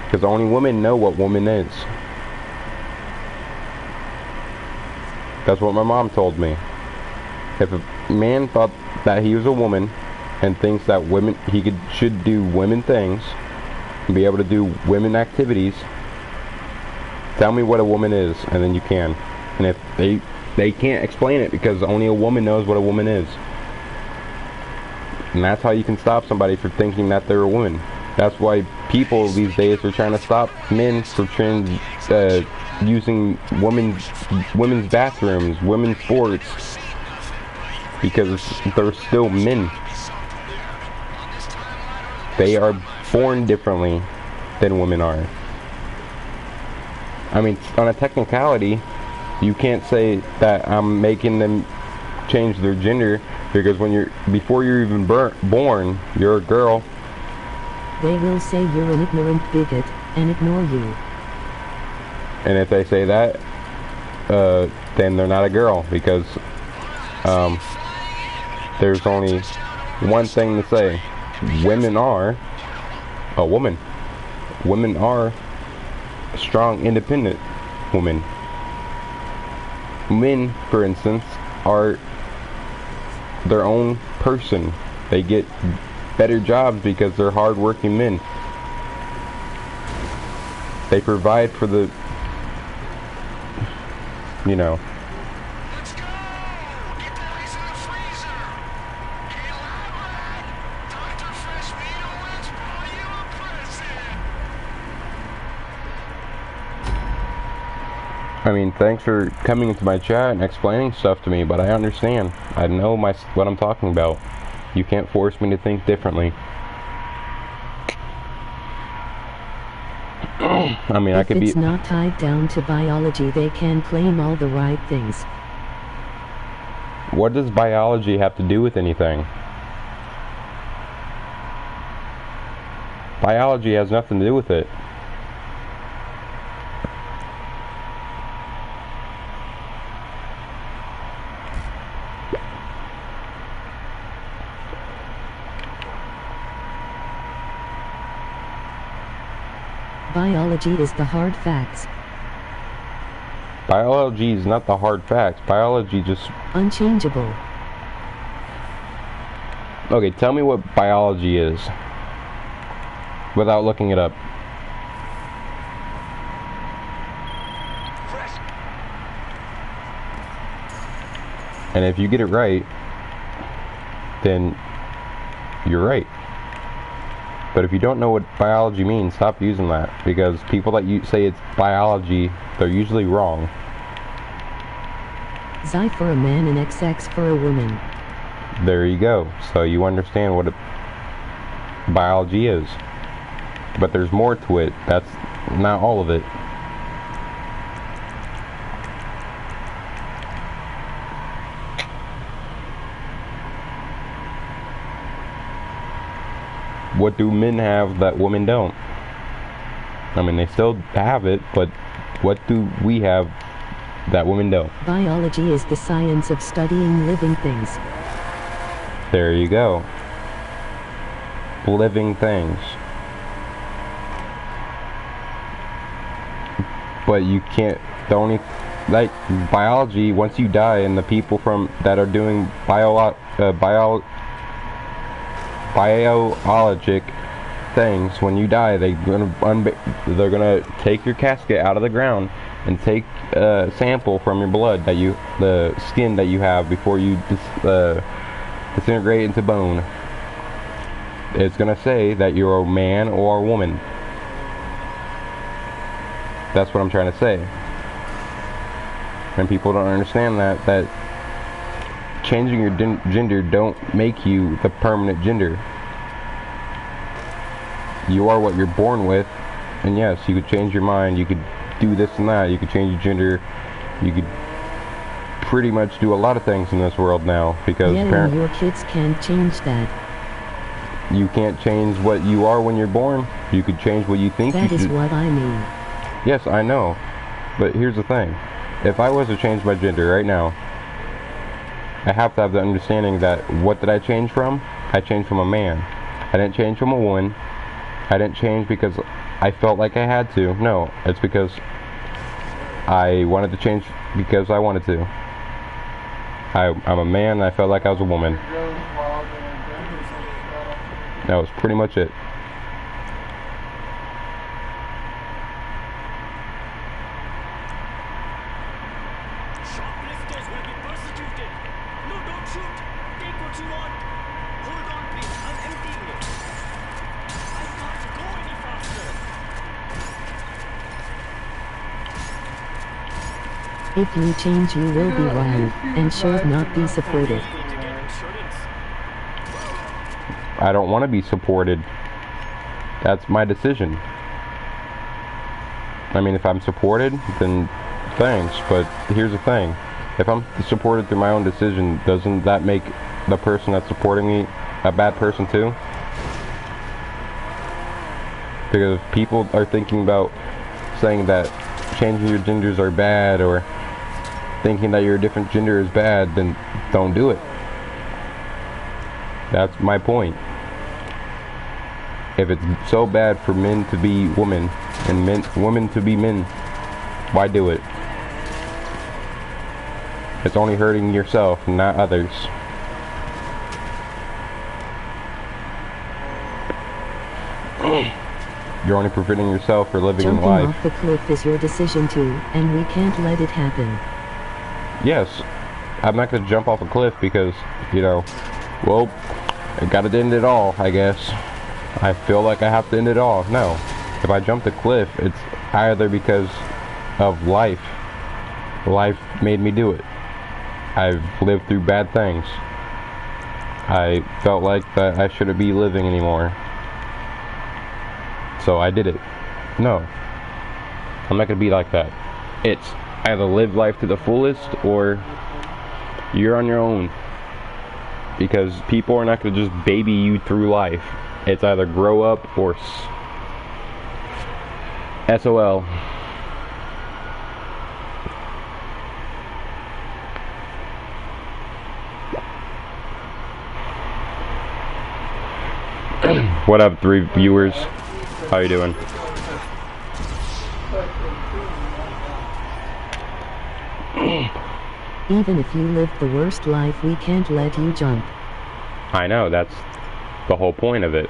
Because only women know what woman is. That's what my mom told me. If a man thought that he was a woman and thinks that should do women things and be able to do women activities, tell me what a woman is, and then you can. And if they can't explain it because only a woman knows what a woman is. And that's how you can stop somebody from thinking that they're a woman. That's why people these days are trying to stop men from using women's bathrooms, women's sports, because they're still men. They are born differently than women are. I mean, on a technicality, you can't say that I'm making them change their gender, because before you're even born, you're a girl. They will say you're an ignorant bigot and ignore you. And if they say that, then they're not a girl, because there's only one thing to say. Women are a woman. Women are strong, independent women. Men, for instance, are their own person. They get better jobs because they're hard-working men. They provide for the, you know. Let's go! Get the ice in the freezer! Hey, Lad! Dr. Fresh Meat Owens brought you a present! I mean, thanks for coming into my chat and explaining stuff to me, but I understand. I know what I'm talking about. You can't force me to think differently. I mean, I If could be... it's not tied down to biology, they can claim all the right things. What does biology have to do with anything? Biology has nothing to do with it. Biology is the hard facts. Biology is not the hard facts. Biology just... Unchangeable. Okay, tell me what biology is. Without looking it up. Fresh. And if you get it right, then you're right. But if you don't know what biology means, stop using that. Because people that say it's biology, they're usually wrong. Xi for a man and XX for a woman. There you go. So you understand what biology is. But there's more to it. That's not all of it. What do men have that women don't? I mean, they still have it, but what do we have that women don't? Biology is the science of studying living things. There you go. Living things. But you can't, the only, like, biology, once you die and the people that are doing biologic things, when you die, they're gonna take your casket out of the ground and take a sample from your blood, the skin that you have before you disintegrate into bone. It's gonna say that you're a man or a woman. That's what I'm trying to say. And people don't understand that changing your gender don't make you the permanent gender. You are what you're born with, and yes, you could change your mind, you could do this and that, you could change your gender, you could pretty much do a lot of things in this world now, because Yeah, and your kids can't change that. you can't change what you are when you're born. You could change what you think That you is should. what I mean. Yes, I know. But here's the thing. If I was to change my gender right now, I have to have the understanding that what did I change from? I changed from a man. I didn't change from a woman. I didn't change because I felt like I had to. No, it's because I wanted to change because I wanted to. I'm a man and I felt like I was a woman. That was pretty much it. Shoplifters will be persecuted. No, don't shoot. Take what you want. Hold on, please. I'm emptying it. I can't go any faster. If you change, you will be wrong, and should not be supported. Going to get insurance. I don't want to be supported. That's my decision. I mean, if I'm supported, then thanks, but here's the thing. If I'm supported through my own decision, doesn't that make the person that's supporting me a bad person too? Because if people are thinking about saying that changing your genders are bad, or thinking that you're a different gender is bad, then don't do it. That's my point. If it's so bad for men to be women, and women to be men. Why do it? It's only hurting yourself, not others. You're only preventing yourself from living Jumping life. off the cliff is your decision too, and we can't let it happen. Yes, I'm not gonna jump off a cliff because, you know, well, I gotta end it all, I guess. I feel like I have to end it all. No. If I jump the cliff, it's either because of life. Life made me do it. I've lived through bad things. I felt like that I shouldn't be living anymore. So I did it. No. I'm not gonna be like that. It's either live life to the fullest or you're on your own. Because people are not gonna just baby you through life. It's either grow up or SOL. What up, 3 viewers? How you doing? Even if you lived the worst life, we can't let you jump. I know, that's the whole point of it.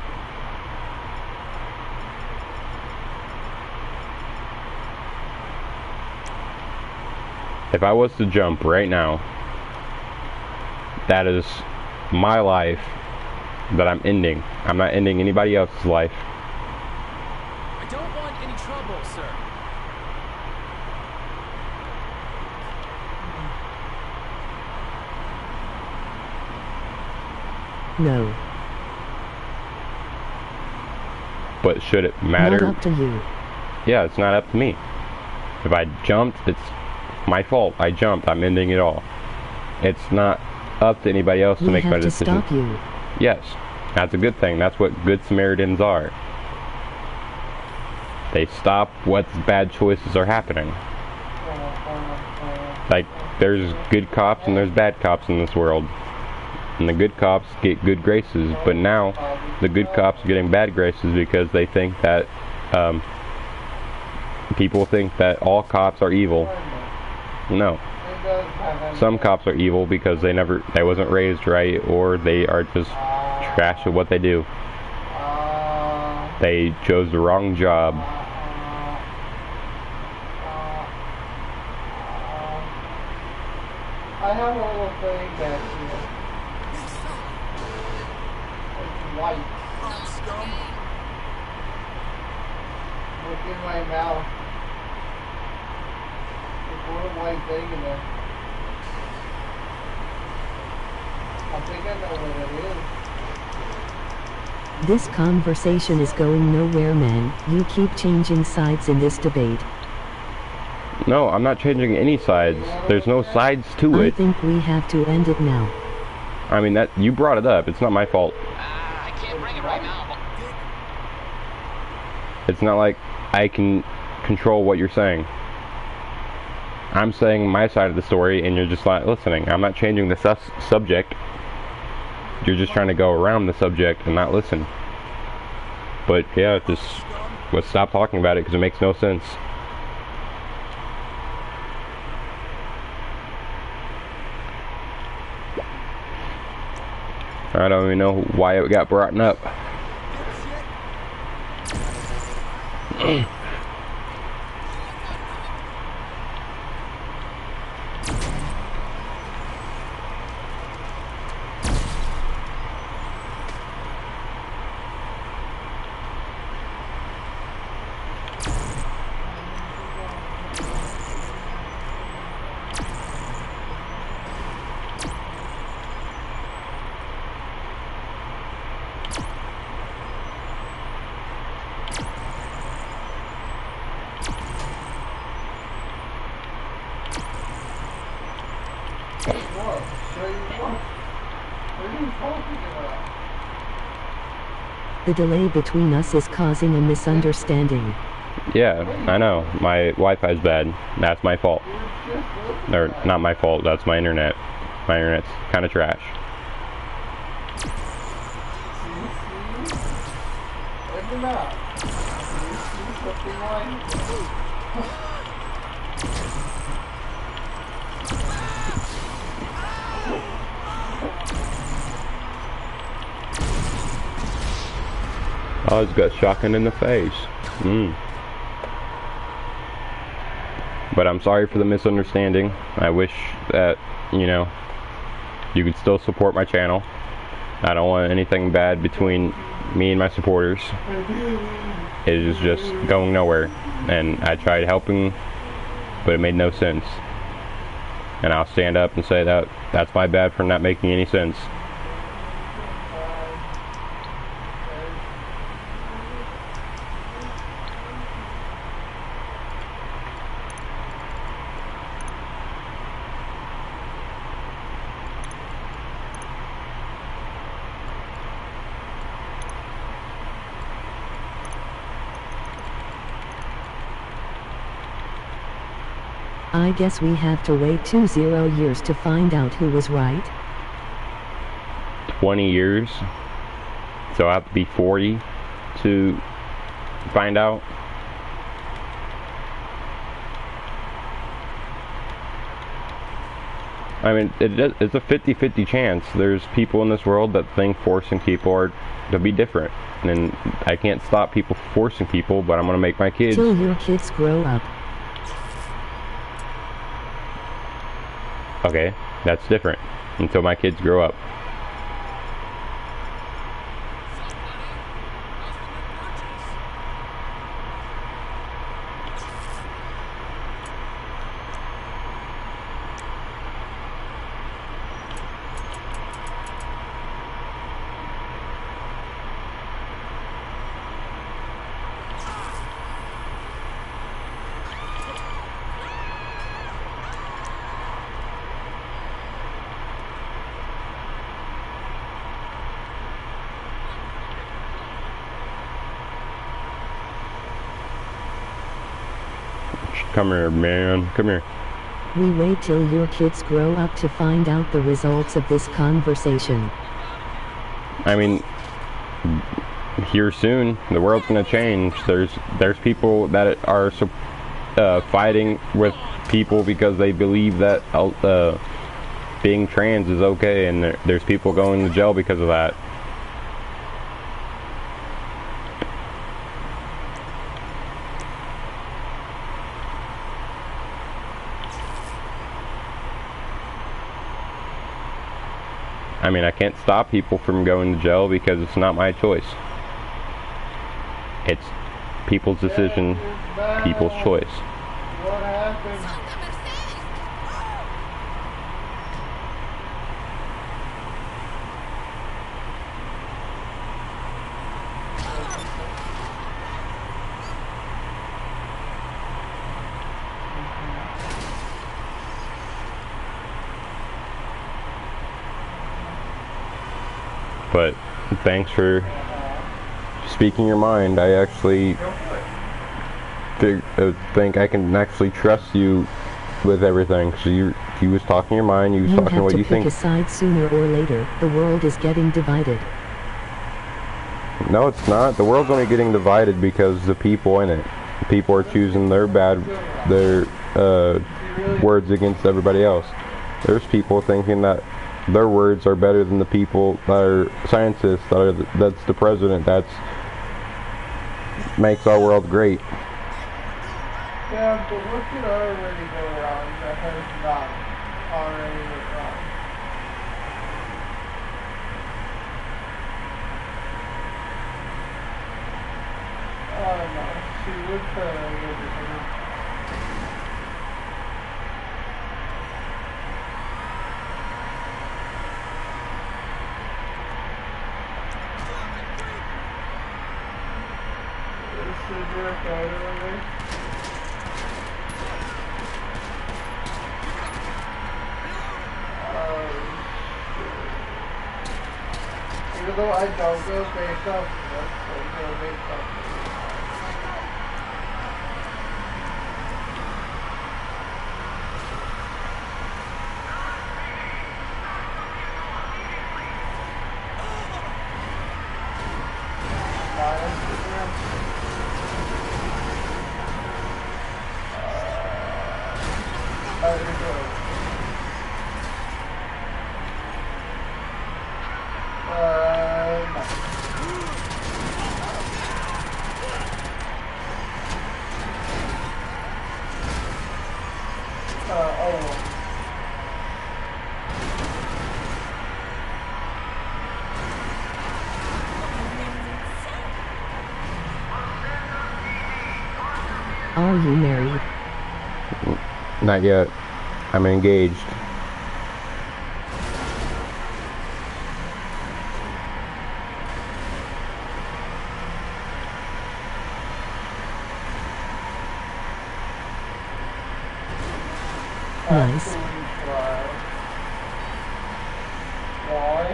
If I was to jump right now, that is my life that I'm ending. I'm not ending anybody else's life. I don't want any trouble, sir. No. But should it matter? Not up to you. Yeah, it's not up to me. If I jumped, it's my fault. I jumped. I'm ending it all. It's not up to anybody else to We make my have to decision. stop you. Yes, that's a good thing. That's what good Samaritans are. They stop what bad choices are happening. Like, there's good cops and there's bad cops in this world. And the good cops get good graces, but now the good cops are getting bad graces because they think that people think that all cops are evil. No. Some cops are evil because they wasn't raised right, or they are just trash at what they do. They chose the wrong job. I have a little thing back here. It's white. Look in my mouth. There's a little white thing in there. I think I know what it is. This conversation is going nowhere, man. You keep changing sides in this debate. No, I'm not changing any sides. There's no sides to I it. think we have to end it now. I mean, that you brought it up. It's not my fault. I can't bring it right now. It's not like I can control what you're saying. I'm saying my side of the story, and you're just not listening. I'm not changing the subject. You're just trying to go around the subject and not listen. But yeah, just let's stop talking about it because it makes no sense. I don't even know why it got brought up. What? Show you what? What are you talking about? The delay between us is causing a misunderstanding. Yeah, I know. My Wi-Fi's bad. That's my fault. Or, not my fault, that's my internet. My internet's kind of trash. Check them out. fucking life. Oh, it's got shotgun in the face. But I'm sorry for the misunderstanding. I wish that, you know, you could still support my channel. I don't want anything bad between me and my supporters. It is just going nowhere. And I tried helping, but it made no sense. And I'll stand up and say that that's my bad for not making any sense. I guess we have to wait 20 years to find out who was right. 20 years. So I have to be 40 to find out. I mean, it's a 50-50 chance. There's people in this world that think forcing people are to be different. And I can't stop people from forcing people, but I'm going to make my kids. Till your kids grow up. Okay, that's different. Until my kids grow up. Come here, man. Come here. We wait till your kids grow up to find out the results of this conversation. I mean, here soon, the world's gonna change. There's people that are fighting with people because they believe that being trans is okay, and there's people going to jail because of that. I mean, I can't stop people from going to jail because it's not my choice. It's people's decision, people's choice. What happened? But thanks for speaking your mind. I actually think I can actually trust you with everything. So you was talking your mind. You was talking what you think. You have to pick a side sooner or later. The world is getting divided. No, it's not. The world's only getting divided because the people in it. People are choosing their words against everybody else. There's people thinking that their words are better than the people that are scientists, that's the president, that's makes our world great. Yeah, but what could already go wrong that has not already went wrong? I don't know. She would tell everything. Even though I don't go based off looks, I go based off my Instagram. Are you married? Not yet. I'm engaged. Nice. Why?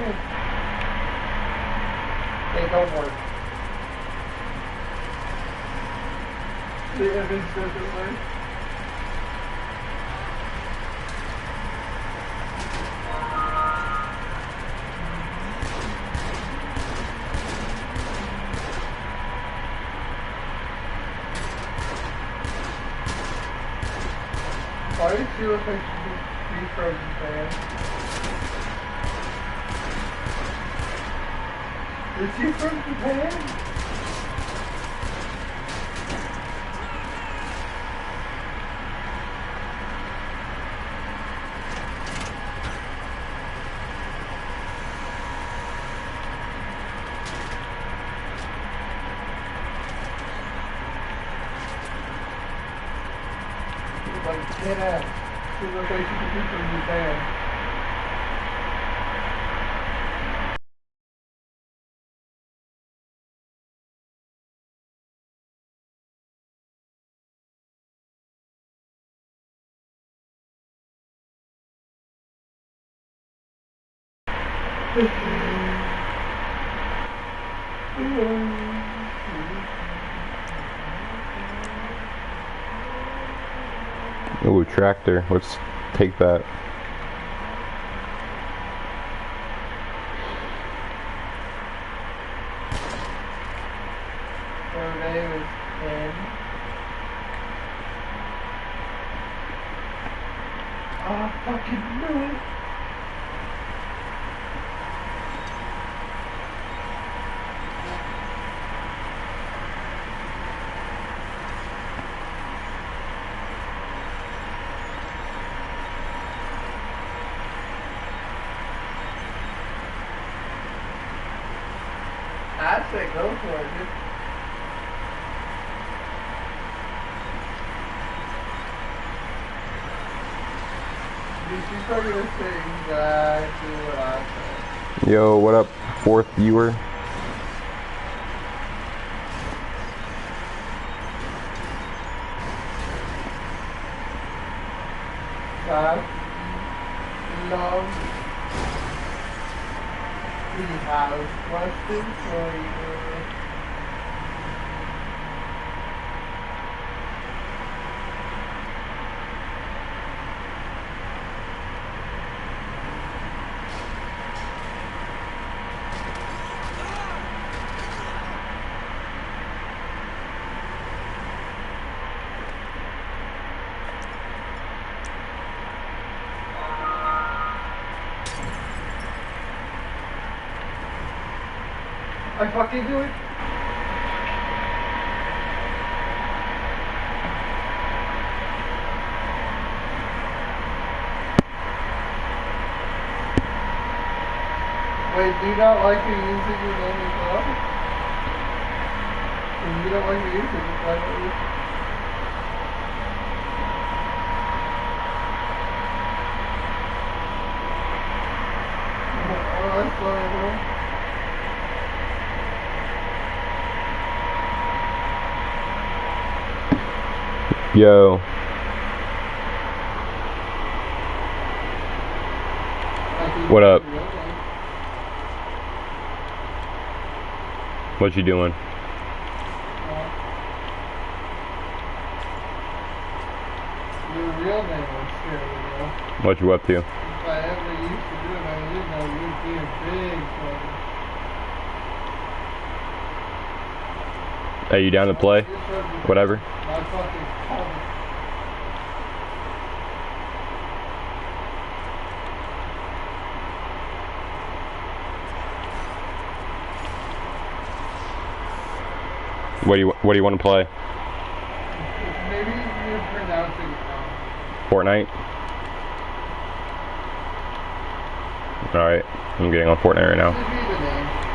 They don't work. The image doesn't work. Why did you look like she be from Japan? Is she from Japan? Like, get out. She looks like she could be from Japan. Ooh, tractor. Let's take that. Her name is Ken. Oh, I fucking knew it. I say go for it, dude. Dude, she's probably gonna say exactly what I said. Yo, what up, fourth viewer? God, love, we have questions for you. I fucking do it. Wait, do you not like me using your name as well? If you don't like me using it, why don't you? Oh, that's funny, Yo. What up? What you doing? Your real name was scary, though. What you up to? If I ever used to do it, I didn't know you'd be a big brother. Hey, you down to play? Whatever. My fucking comic. What do you want to play? Maybe you're pronouncing it wrong. Fortnite? Alright, I'm getting on Fortnite right now. Should be the name.